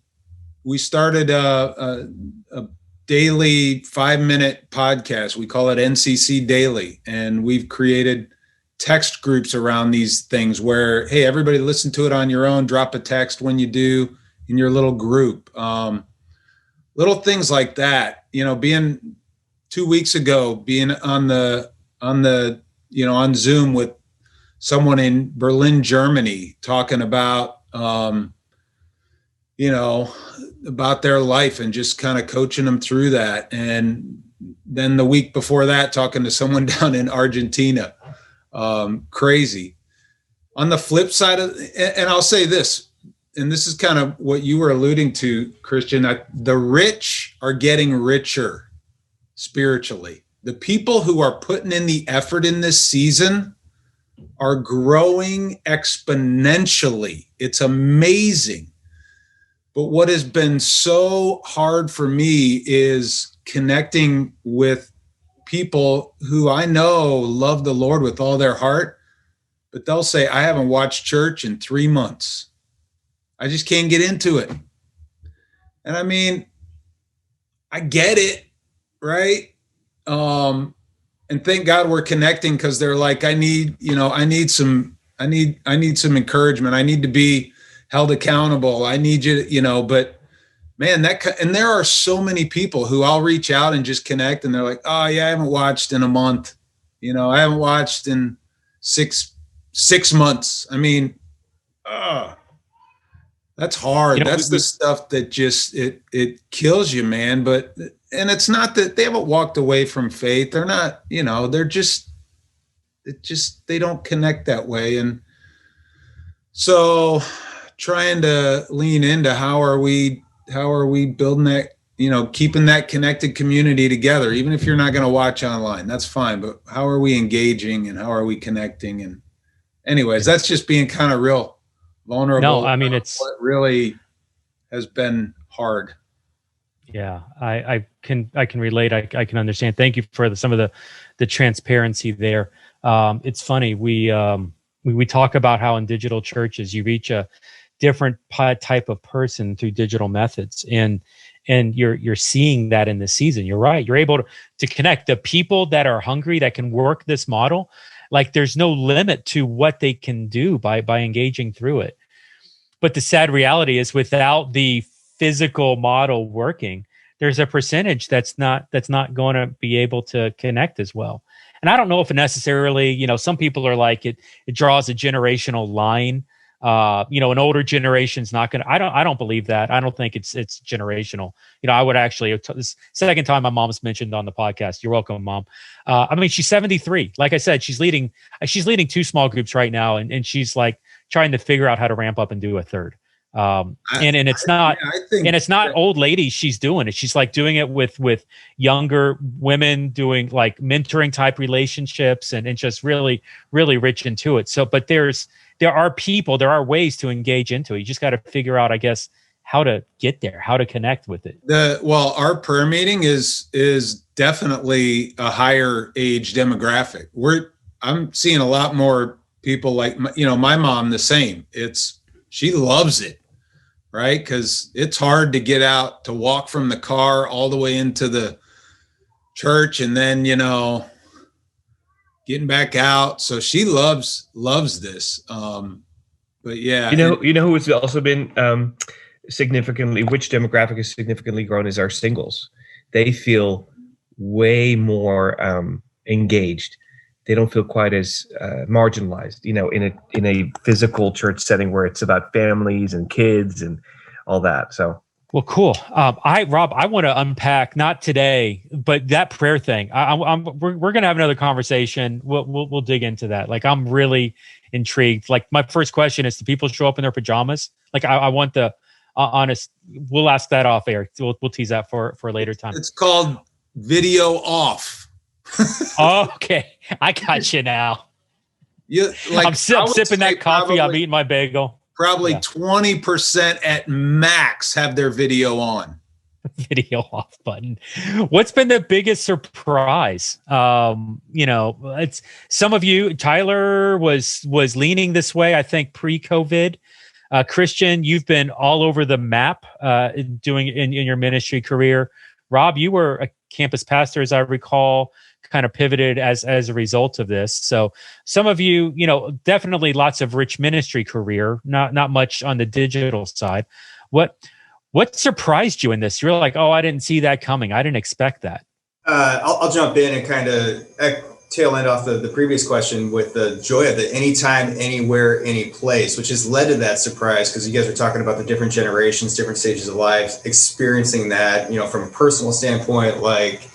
a daily 5-minute podcast. We call it NCC Daily. And we've created text groups around these things where, hey, everybody listen to it on your own, drop a text when you do in your little group. Little things like that, being 2 weeks ago, being on Zoom with someone in Berlin, Germany, talking about, about their life and just kind of coaching them through that. And then the week before that, talking to someone down in Argentina. Crazy. On the flip side and I'll say this, and this is kind of what you were alluding to, Christiaan, the rich are getting richer spiritually. The people who are putting in the effort in this season are growing exponentially. It's amazing. But what has been so hard for me is connecting with people who I know love the Lord with all their heart, but they'll say, I haven't watched church in 3 months. I just can't get into it. And I mean, I get it, right? And thank God we're connecting, because they're like, I need some encouragement. I need to be held accountable. I need you, but man, and there are so many people who I'll reach out and just connect, and they're like, oh yeah, I haven't watched in a month. I haven't watched in six months. I mean, that's hard. That's the stuff that just, it kills you, man. And it's not that they haven't walked away from faith. They're not, they're just, they don't connect that way. And so trying to lean into how are we building that, keeping that connected community together, even if you're not going to watch online, that's fine. But how are we engaging and how are we connecting? And anyways, that's just being kind of real vulnerable. No, I mean, it's what really has been hard. Yeah, I can relate. I can understand. Thank you for some of the transparency there. It's funny. We talk about how in digital churches you reach a different type of person through digital methods, and you're seeing that in this season. You're right. You're able to connect the people that are hungry, that can work this model. Like there's no limit to what they can do by engaging through it. But the sad reality is, without the physical model working, there's a percentage that's not going to be able to connect as well. And I don't know if it necessarily, some people are like it draws a generational line. An older generation's not going to, I don't believe that. I don't think it's generational. I would actually, this second time my mom's mentioned on the podcast. You're welcome, Mom. I mean, she's 73. Like I said, she's leading 2 small groups right now. And she's like trying to figure out how to ramp up and do a third. It's not old ladies she's doing it. She's like doing it with younger women, doing like mentoring type relationships and just really, really rich into it. So, but there are ways to engage into it. You just got to figure out, I guess, how to get there, how to connect with it. Our prayer meeting is definitely a higher age demographic. I'm seeing a lot more people like, my mom, the same. She loves it, right? Because it's hard to get out, to walk from the car all the way into the church and then, getting back out. So she loves this. But yeah. Who has also been which demographic has significantly grown is our singles. They feel way more engaged. they don't feel quite as marginalized, in a physical church setting where it's about families and kids and all that. So. Well, cool. Rob, I want to unpack, not today, but that prayer thing. We're going to have another conversation. We'll dig into that. Like, I'm really intrigued. Like, my first question is, do people show up in their pajamas? Like, I want the honest. We'll ask that off air. We'll tease that for a later time. It's called video off. Okay, I got you now. I'm sipping that coffee. I'm eating my bagel. Probably 20% at max have their video on. Video off button. What's been the biggest surprise? It's some of you. Tyler was leaning this way, I think, pre-COVID. Christiaan, you've been all over the map doing in your ministry career. Robb, you were a campus pastor, as I recall, kind of pivoted as a result of this. So some of you, definitely lots of rich ministry career, not much on the digital side. What surprised you in this? You're like, oh, I didn't see that coming. I didn't expect that. I'll jump in and kind of tail end off the previous question with the joy of the anytime, anywhere, any place, which has led to that surprise, because you guys are talking about the different generations, different stages of life, experiencing that, from a personal standpoint, like,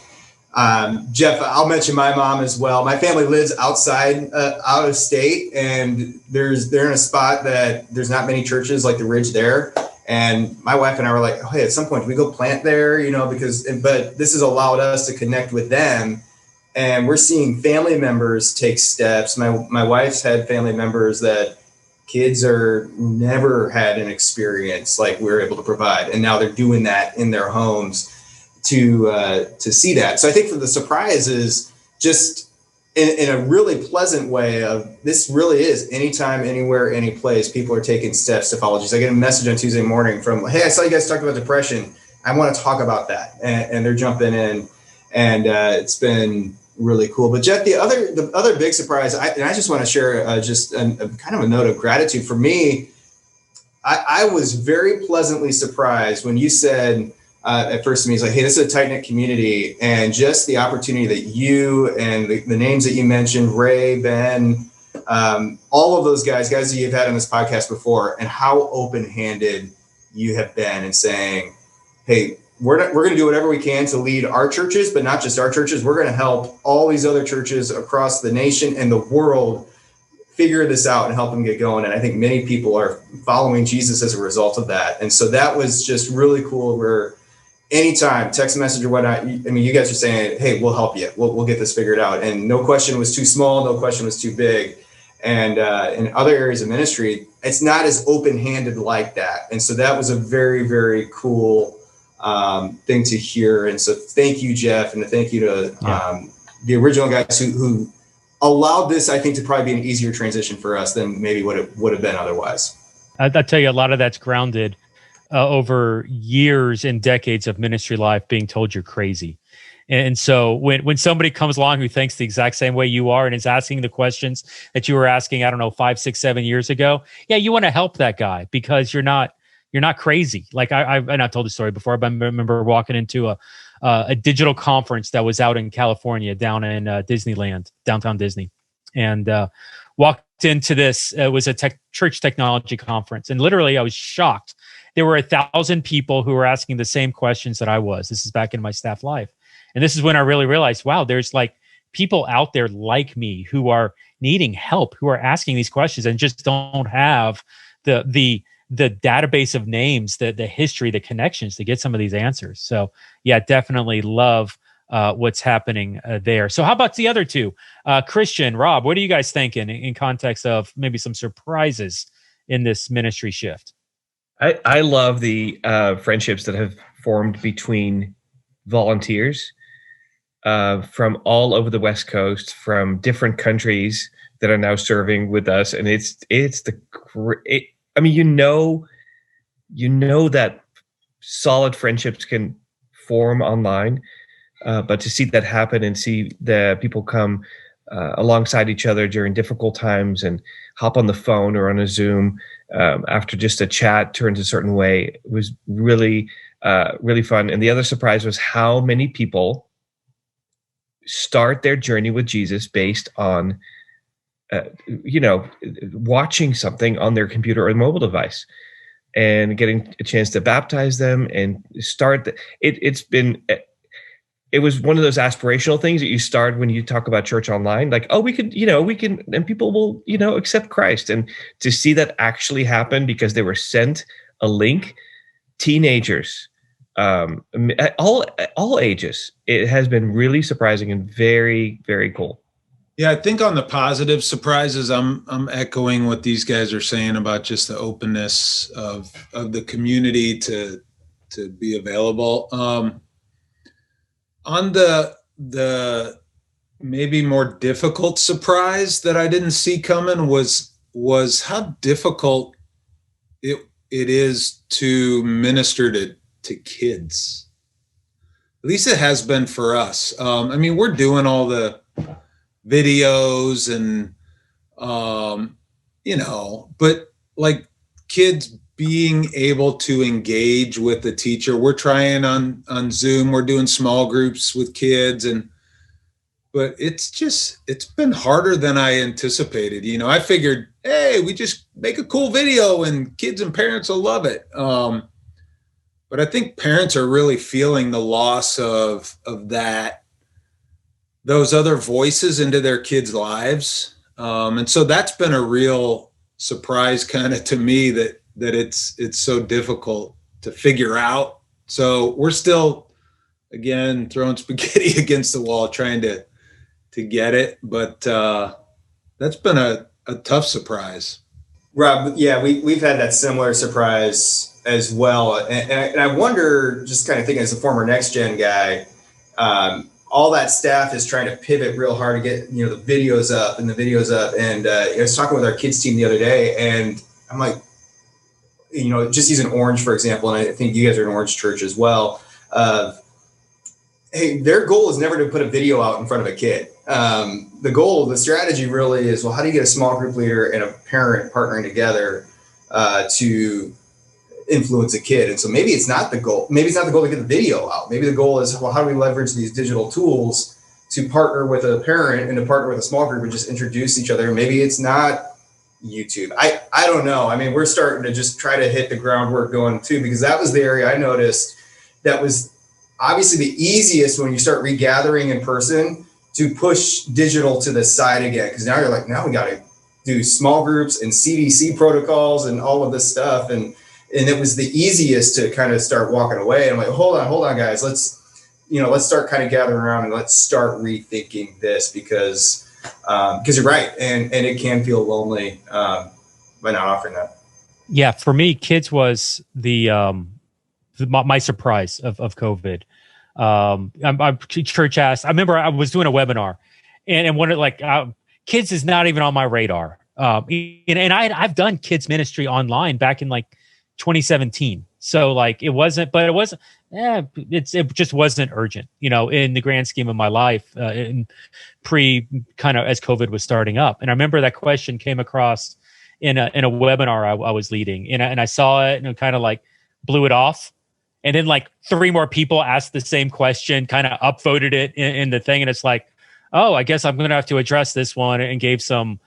Jeff, I'll mention my mom as well. My family lives out of state, and they're in a spot that there's not many churches like the Ridge there. And my wife and I were like, oh, hey, at some point, do we go plant there? But this has allowed us to connect with them. And we're seeing family members take steps. My wife's had family members that kids never had an experience like we're able to provide. And now they're doing that in their homes to see that. So I think for the surprise is just in a really pleasant way of this really is anytime, anywhere, any place, people are taking steps to follow Jesus. I get a message on Tuesday morning from, hey, I saw you guys talk about depression. I want to talk about that. And they're jumping in, and it's been really cool. But Jeff, the other big surprise, I just want to share just a kind of a note of gratitude for me. I was very pleasantly surprised when you said, at first to me, it's like, hey, this is a tight-knit community, and just the opportunity that you and the names that you mentioned, Ray, Ben, all of those guys that you've had on this podcast before, and how open-handed you have been in saying, hey, we're going to do whatever we can to lead our churches, but not just our churches. We're going to help all these other churches across the nation and the world figure this out and help them get going. And I think many people are following Jesus as a result of that. And so that was just really cool, where anytime, text message or whatnot, you guys are saying, hey, we'll help you. We'll get this figured out. And no question was too small. No question was too big. And in other areas of ministry, it's not as open-handed like that. And so that was a very, very cool thing to hear. And so thank you, Jeff, and thank you to the original guys who allowed this, I think, to probably be an easier transition for us than maybe what it would have been otherwise. I'll tell you, a lot of that's grounded over years and decades of ministry life being told you're crazy. And so when somebody comes along who thinks the exact same way you are and is asking the questions that you were asking, 5, 6, 7 years ago, you want to help that guy because you're not crazy. Like I've told the story before, but I remember walking into a digital conference that was out in California, down in Disneyland, downtown Disney, and walked into this. It was a church technology conference, and literally I was shocked. There were 1,000 people who were asking the same questions that I was. This is back in my staff life. And this is when I really realized, wow, there's like people out there like me who are needing help, who are asking these questions and just don't have the database of names, the history, the connections to get some of these answers. So yeah, definitely love what's happening there. So how about the other two? Christiaan, Robb, what are you guys thinking in context of maybe some surprises in this ministry shift? I love the friendships that have formed between volunteers from all over the West Coast, from different countries that are now serving with us, and it's that solid friendships can form online, but to see that happen and see the people come alongside each other during difficult times and hop on the phone or on a Zoom after just a chat turns a certain way was really, really fun. And the other surprise was how many people start their journey with Jesus based on, watching something on their computer or mobile device, and getting a chance to baptize them and start. It was one of those aspirational things that you start when you talk about church online, like, oh, we can, and people will, accept Christ. And to see that actually happen because they were sent a link, teenagers, all ages, it has been really surprising and very, very cool. Yeah, I think on the positive surprises, I'm echoing what these guys are saying about just the openness of the community to be available. On the maybe more difficult surprise that I didn't see coming was how difficult it is to minister to kids. At least it has been for us. We're doing all the videos and but like kids being able to engage with the teacher. We're trying on Zoom, we're doing small groups with kids, but it's been harder than I anticipated. I figured, hey, we just make a cool video and kids and parents will love it. But I think parents are really feeling the loss of those other voices into their kids' lives. And so that's been a real surprise kind of to me that it's so difficult to figure out. So we're still, again, throwing spaghetti against the wall, trying to get it. But that's been a tough surprise. Rob, yeah, we've had that similar surprise as well. And I wonder, just kind of thinking as a former Next Gen guy, all that staff is trying to pivot real hard to get, the videos up. And I was talking with our kids team the other day, and I'm like, just using Orange, for example, and I think you guys are an Orange church as well. Hey, their goal is never to put a video out in front of a kid. The strategy really is, well, how do you get a small group leader and a parent partnering together to influence a kid? And so maybe it's not the goal. Maybe it's not the goal to get the video out. Maybe the goal is, well, how do we leverage these digital tools to partner with a parent and to partner with a small group and just introduce each other? Maybe it's not YouTube. I don't know. We're starting to just try to hit the groundwork going too, because that was the area I noticed that was obviously the easiest when you start regathering in person to push digital to the side again. Because now you're like, now we got to do small groups and CDC protocols and all of this stuff. And it was the easiest to kind of start walking away. And I'm like, hold on, guys, let's start kind of gathering around and let's start rethinking this, because you're right. And it can feel lonely by not offering that. Yeah. For me, kids was my surprise of COVID. I'm church asked. I remember I was doing a webinar, and one of kids is not even on my radar. And I've done kids ministry online back in 2017. So it just wasn't urgent, in the grand scheme of my life, in kind of as COVID was starting up. And I remember that question came across in a webinar I was leading, and I saw it and kind of blew it off. And then 3 more people asked the same question, kind of upvoted it in the thing. And it's oh, I guess I'm going to have to address this one, and gave some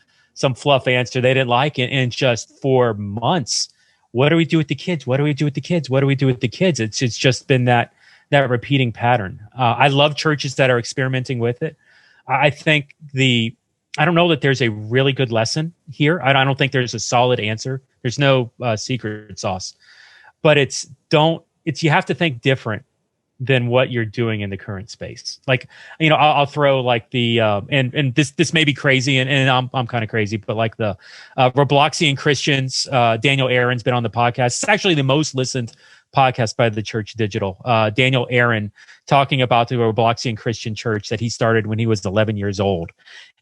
fluff answer they didn't like it. And just for months, what do we do with the kids? What do we do with the kids? What do we do with the kids? It's just been that repeating pattern. I love churches that are experimenting with it. I think I don't know that there's a really good lesson here. I don't think there's a solid answer. There's no secret sauce, but you have to think different than what you're doing in the current space. I'll throw and this may be crazy, and I'm kind of crazy, but the Robloxian Christians, Daniel Aaron's been on the podcast. It's actually the most listened podcast by theChurch.digital. Daniel Aaron talking about the Robloxian Christian church that he started when he was 11 years old,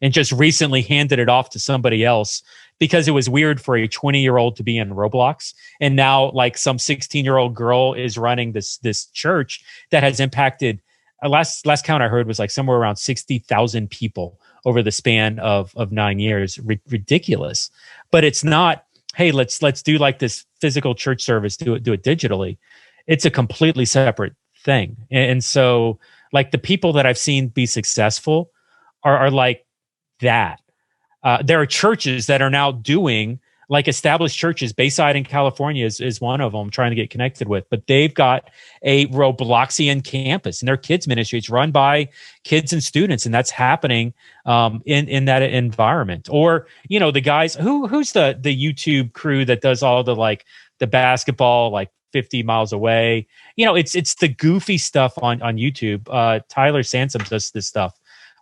and just recently handed it off to somebody else because it was weird for a 20-year-old to be in Roblox. And now some 16-year-old girl is running this church that has impacted, last count I heard was somewhere around 60,000 people over the span of 9 years. Ridiculous. But it's not, hey, let's do this physical church service, do it digitally. It's a completely separate thing. And so Like the people that I've seen be successful are like that. There are churches that are now doing, like established churches. Bayside in California is one of them I'm trying to get connected with, but they've got a Robloxian campus and their kids ministry. It's run by kids and students, and that's happening in that environment. Or, the guys who's the YouTube crew that does all the basketball, 50 miles away. It's the goofy stuff on YouTube. Tyler Sansom does this stuff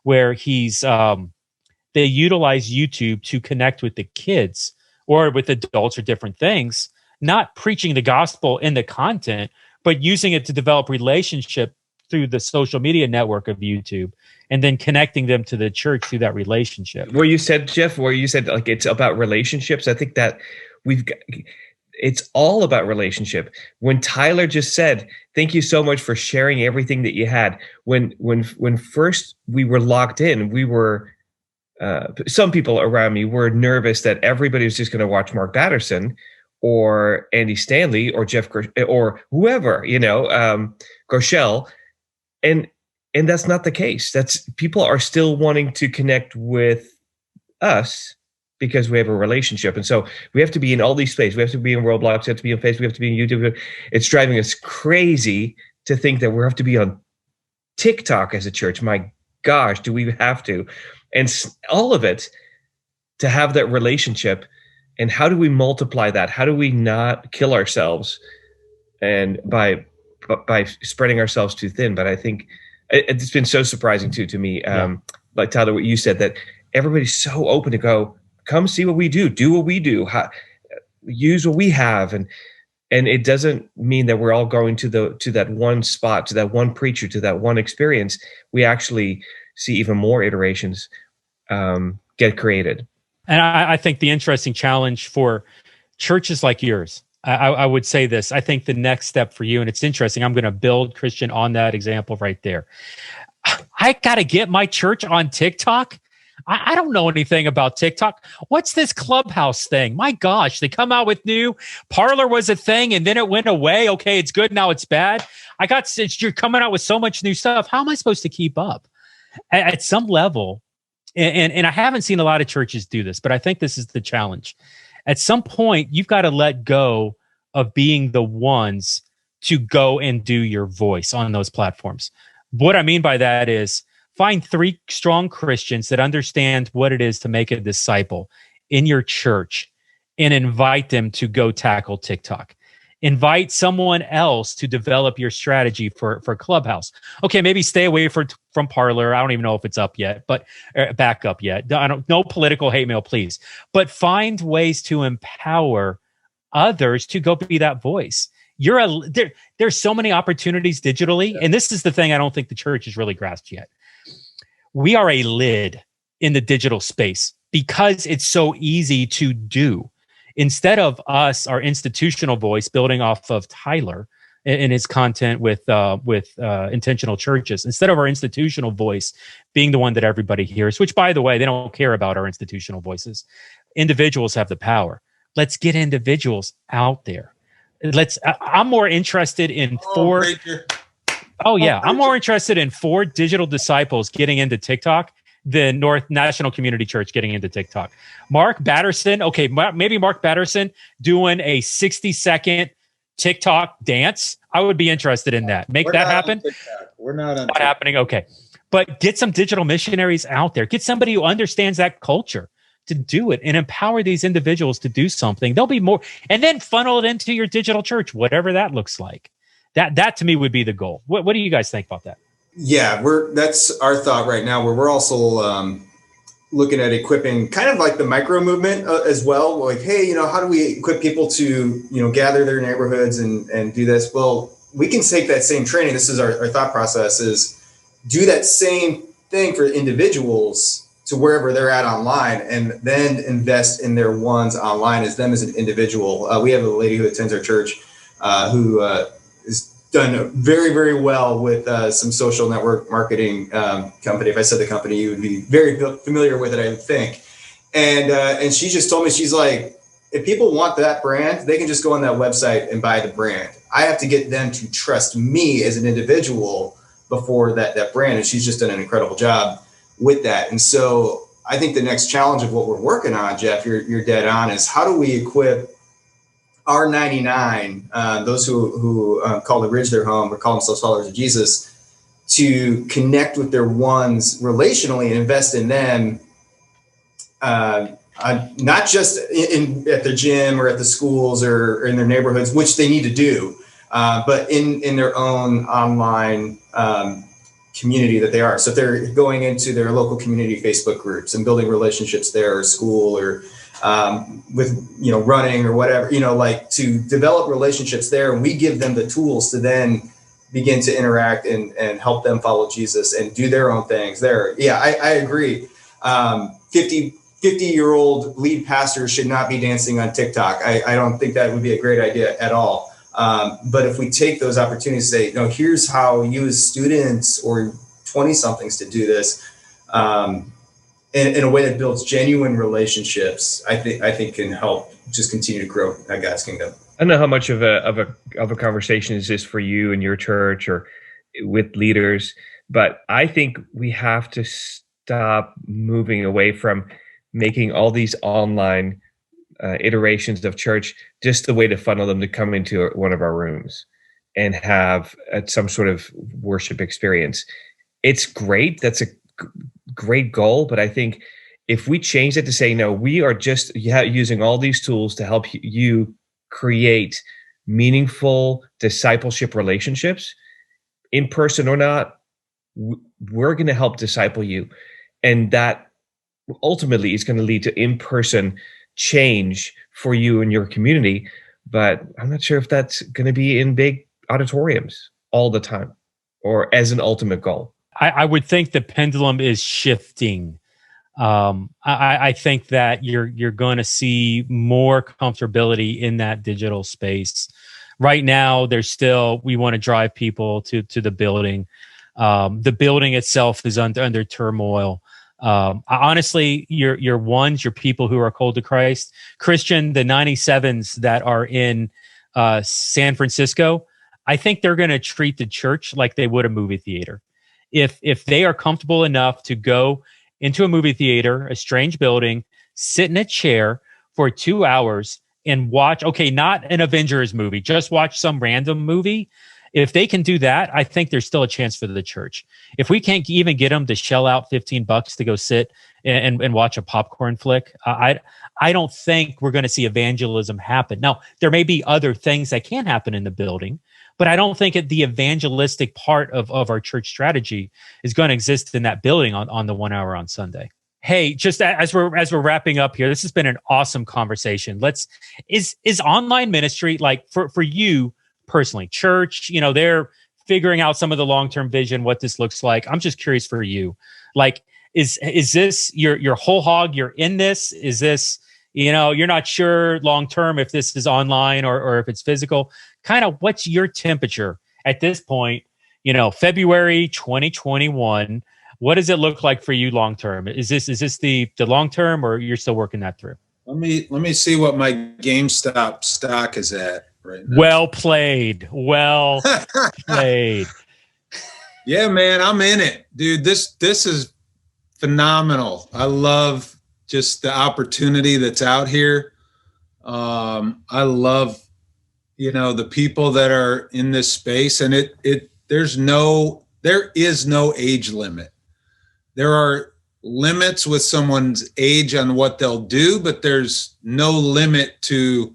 where they utilize YouTube to connect with the kids or with adults or different things, not preaching the gospel in the content, but using it to develop relationship through the social media network of YouTube, and then connecting them to the church through that relationship. Where you said, Jeff, it's about relationships, I think that it's all about relationship. When Tyler just said, thank you so much for sharing everything that you had. When first we were locked in, we were, some people around me were nervous that everybody was just going to watch Mark Batterson or Andy Stanley or Jeff or whoever, Groeschel. And that's not the case. People are still wanting to connect with us because we have a relationship. And so we have to be in all these spaces. We have to be in Roblox, we have to be on Facebook, we have to be in YouTube. It's driving us crazy to think that we have to be on TikTok as a church. My gosh, do we have to? And all of it to have that relationship. And how do we multiply that? How do we not kill ourselves and by spreading ourselves too thin? But I think it's been so surprising too to me. Like Tyler, what you said, that everybody's so open to go, come see what we do what we do, use what we have. And it doesn't mean that we're all going to that one spot, to that one preacher, to that one experience. We actually see even more iterations get created. And I think the interesting challenge for churches like yours, I would say this, I think the next step for you, and it's interesting, I'm going to build, Christiaan, on that example right there. I got to get my church on TikTok. I don't know anything about TikTok. What's this Clubhouse thing? My gosh, they come out with new. Parler was a thing and then it went away. Okay, it's good, now it's bad. You're coming out with so much new stuff. How am I supposed to keep up? At some level, and I haven't seen a lot of churches do this, but I think this is the challenge. At some point, you've got to let go of being the ones to go and do your voice on those platforms. What I mean by that is find 3 strong Christians that understand what it is to make a disciple in your church and invite them to go tackle TikTok. Invite someone else to develop your strategy for Clubhouse. Okay, maybe stay away from Parler. I don't even know if it's up yet, but back up yet. No political hate mail, please. But find ways to empower others to go be that voice. There's so many opportunities digitally, and this is the thing I don't think the church has really grasped yet. We are a lid in the digital space because it's so easy to do. Instead of us, our institutional voice, building off of Tyler and his content with intentional churches, instead of our institutional voice being the one that everybody hears, which, by the way, they don't care about our institutional voices. Individuals have the power. Let's get individuals out there. I'm more interested in I'm more interested in 4 digital disciples getting into TikTok than North National Community Church getting into TikTok. Mark Batterson, okay, maybe Mark Batterson doing a 60-second TikTok dance. I would be interested in that. Make that happen. We're not on TikTok. Happening. Okay. But get some digital missionaries out there. Get somebody who understands that culture to do it and empower these individuals to do something. There'll be more, and then funnel it into your digital church, whatever that looks like. That to me would be the goal. What do you guys think about that? Yeah, that's our thought right now, where we're also looking at equipping kind of like the micro movement as well. Like, hey, how do we equip people to, gather their neighborhoods and do this? Well, we can take that same training. This is our thought process, is do that same thing for individuals to wherever they're at online, and then invest in their ones online as them as an individual. We have a lady who attends our church who is done very, very well with some social network marketing company. If I said the company, you would be very familiar with it, I would think. And she just told me, she's like, if people want that brand, they can just go on that website and buy the brand. I have to get them to trust me as an individual before that brand, and she's just done an incredible job with that. And so I think the next challenge of what we're working on, Jeff, you're dead on, is how do we equip our 99, those who call the Ridge their home or call themselves followers of Jesus, to connect with their ones relationally and invest in them, not just at the gym or at the schools or in their neighborhoods, which they need to do, but in their own online community that they are. So if they're going into their local community Facebook groups and building relationships there, or school, or with, running or whatever, like to develop relationships there, and we give them the tools to then begin to interact and help them follow Jesus and do their own things there. Yeah, I agree. 50-year-old lead pastors should not be dancing on TikTok. I don't think that would be a great idea at all. But if we take those opportunities to say, here's how you as students or 20-somethings to do this in a way that builds genuine relationships, I think can help just continue to grow God's kingdom. I don't know how much of a conversation is this for you and your church or with leaders, but I think we have to stop moving away from making all these online iterations of church just the way to funnel them to come into one of our rooms and have some sort of worship experience. It's great. That's a great goal. But I think if we change it to say, no, we are just using all these tools to help you create meaningful discipleship relationships, in person or not, we're going to help disciple you. And that ultimately is going to lead to in-person change for you and your community. But I'm not sure if that's going to be in big auditoriums all the time or as an ultimate goal. I would think the pendulum is shifting. I think that you're going to see more comfortability in that digital space. Right now, we want to drive people to the building. The building itself is under turmoil. Honestly, your ones, your people who are cold to Christ, Christian, the 97s that are in San Francisco, I think they're going to treat the church like they would a movie theater. If they are comfortable enough to go into a movie theater, a strange building, sit in a chair for 2 hours and watch, not an Avengers movie, just watch some random movie. If they can do that, I think there's still a chance for the church. If we can't even get them to shell out $15 to go sit and watch a popcorn flick, I don't think we're going to see evangelism happen. Now, there may be other things that can happen in the building, but I don't think the evangelistic part of our church strategy is going to exist in that building on the 1 hour on Sunday. Hey, just as we're wrapping up here, this has been an awesome conversation. Is online ministry, like for you personally, church, they're figuring out some of the long-term vision, what this looks like. I'm just curious for you. Like, is this your whole hog? You're in this? Is this, you're not sure long-term if this is online or if it's physical? Kind of what's your temperature at this point, February 2021, what does it look like for you long-term? Is this the long-term, or you're still working that through? Let me see what my GameStop stock is at right now. Well played. Well played. Yeah, man, I'm in it, dude. This is phenomenal. I love just the opportunity that's out here. I love, the people that are in this space, and there is no age limit. There are limits with someone's age on what they'll do, but there's no limit to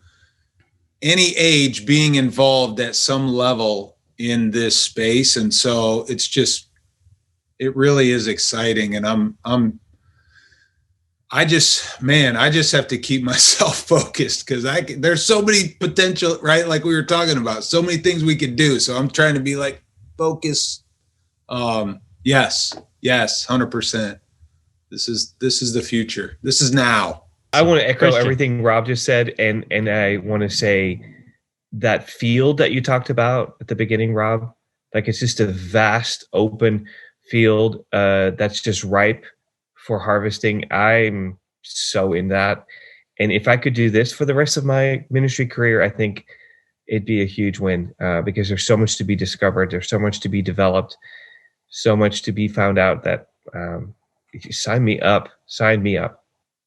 any age being involved at some level in this space. And so it really is exciting. And I just have to keep myself focused, because there's so many potential, right? Like we were talking about, so many things we could do. So I'm trying to be like, focus. Yes, 100%. This is the future. This is now. I want to echo Christian. everything Rob just said. And I want to say that field that you talked about at the beginning, Rob, like it's just a vast open field that's just ripe for harvesting. I'm so in that. And if I could do this for the rest of my ministry career, I think it'd be a huge win, because there's so much to be discovered. There's so much to be developed. so much to be found out that sign me up.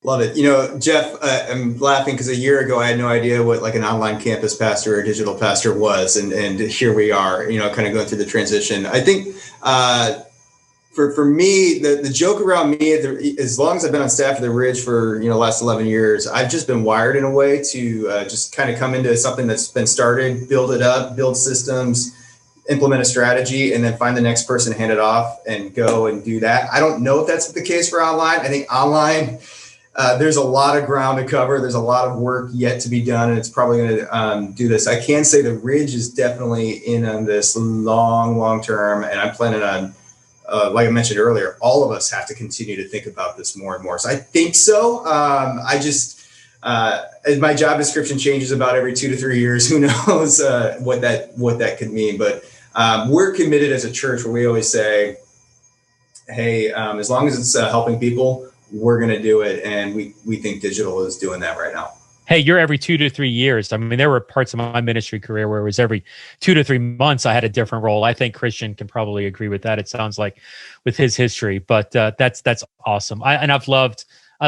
Love it. Jeff, I'm laughing because a year ago I had no idea what like an online campus pastor or digital pastor was, and here we are, kind of going through the transition. I think for me, the joke around me, as long as I've been on staff at the Ridge for the last 11 years, I've just been wired in a way to just kind of come into something that's been started, build it up, build systems, implement a strategy, and then find the next person, hand it off, and go and do that. I don't know if that's the case for online. I think online, there's a lot of ground to cover. There's a lot of work yet to be done, and it's probably going to do this. I can say the Ridge is definitely in on this long term, and I'm planning on, like I mentioned earlier, all of us have to continue to think about this more and more. So I think so. As my job description changes about every 2 to 3 years, who knows what that could mean. But we're committed as a church where we always say, hey, as long as it's helping people, we're going to do it. And we think digital is doing that right now. Hey, you're every 2 to 3 years. I mean, there were parts of my ministry career where it was every 2 to 3 months I had a different role. I think Christiaan can probably agree with that. It sounds like with his history, but that's awesome. I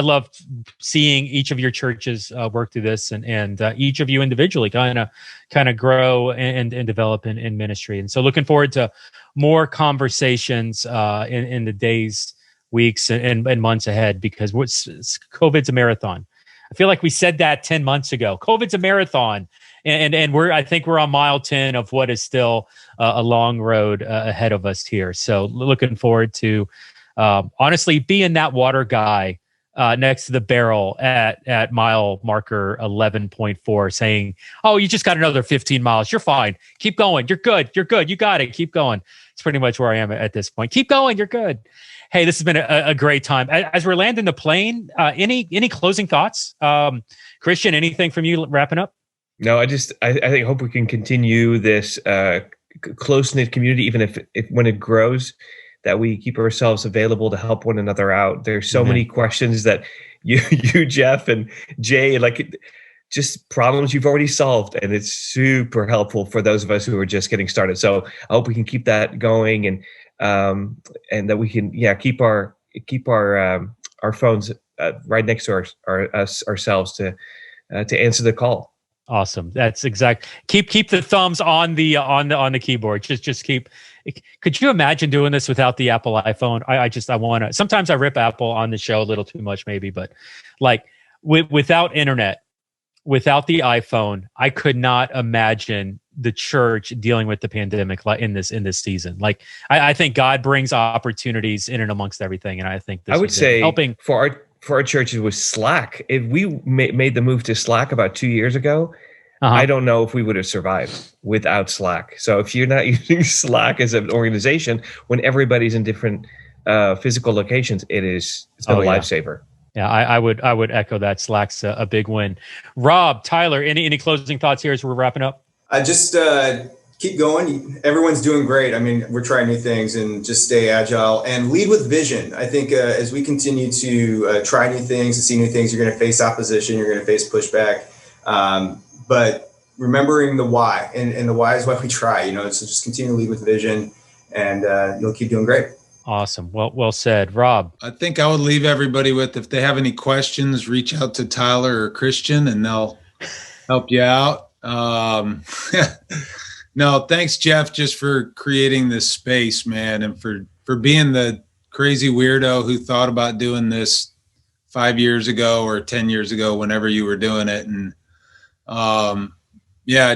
loved seeing each of your churches work through this, and each of you individually kind of grow and develop in ministry. And so looking forward to more conversations in the days, weeks, and months ahead, because COVID's a marathon. I feel like we said that 10 months ago. COVID's a marathon, and I think we're on mile 10 of what is still a long road ahead of us here. So looking forward to honestly being that water guy next to the barrel at mile marker 11.4, saying, "Oh, you just got another 15 miles. You're fine. Keep going. You're good. You're good. You got it. Keep going." It's pretty much where I am at this point. Keep going. You're good. Hey, this has been a great time. As we're landing the plane, any closing thoughts? Christiaan, anything from you wrapping up? No, I hope we can continue this close-knit community, even if when it grows, that we keep ourselves available to help one another out. There's so many questions that you, Jeff, and Jay, like just problems you've already solved, and it's super helpful for those of us who are just getting started. So I hope we can keep that going, and that we can keep our phones right next to ourselves to answer the call. Awesome. That's exact. Keep the thumbs on the keyboard. Just keep. Could you imagine doing this without the Apple iPhone? I want to. Sometimes I rip Apple on the show a little too much, maybe, but like without internet, without the iPhone, I could not imagine the church dealing with the pandemic in this season. Like I think God brings opportunities in and amongst everything, and I think this I would say helping for our churches with Slack. If we made the move to Slack about 2 years ago, I don't know if we would have survived without Slack. So if you're not using Slack as an organization, when everybody's in different physical locations, it's been a lifesaver. Yeah, I would echo that. Slack's a big win. Robb, Tyler, any closing thoughts here as we're wrapping up? Just keep going. Everyone's doing great. I mean, we're trying new things, and just stay agile and lead with vision. I think as we continue to try new things and see new things, you're going to face opposition, you're going to face pushback. But remembering the why, and the why is why we try, so just continue to lead with vision, and you'll keep doing great. Awesome. Well said. Robb? I think I would leave everybody with, if they have any questions, reach out to Tyler or Christiaan, and they'll help you out. No, thanks, Jeff, just for creating this space, man, and for being the crazy weirdo who thought about doing this 5 years ago or 10 years ago, whenever you were doing it. And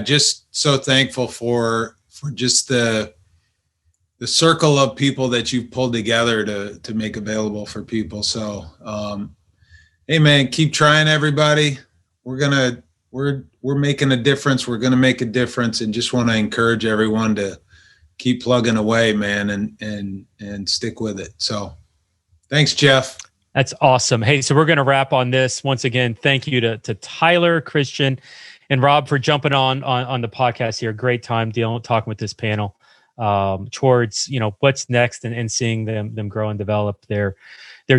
just so thankful for just the circle of people that you've pulled together to make available for people. So, hey man, keep trying, everybody. We're making a difference. We're going to make a difference, and just want to encourage everyone to keep plugging away, man, and stick with it. So thanks, Jeff. That's awesome. Hey, so we're going to wrap on this. Once again, thank you to Tyler, Christiaan, and Robb for jumping on the podcast here. Great time talking with this panel towards, what's next, and seeing them grow and develop their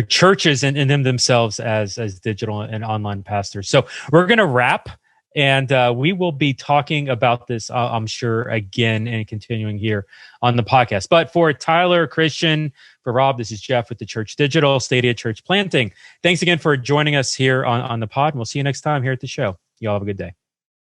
churches and them themselves as digital and online pastors. So we're going to wrap. And we will be talking about this, I'm sure, again and continuing here on the podcast. But for Tyler, Christian, for Rob, this is Jeff with theChurch.digital, Stadia Church Planting. Thanks again for joining us here on the pod. And we'll see you next time here at the show. You all have a good day.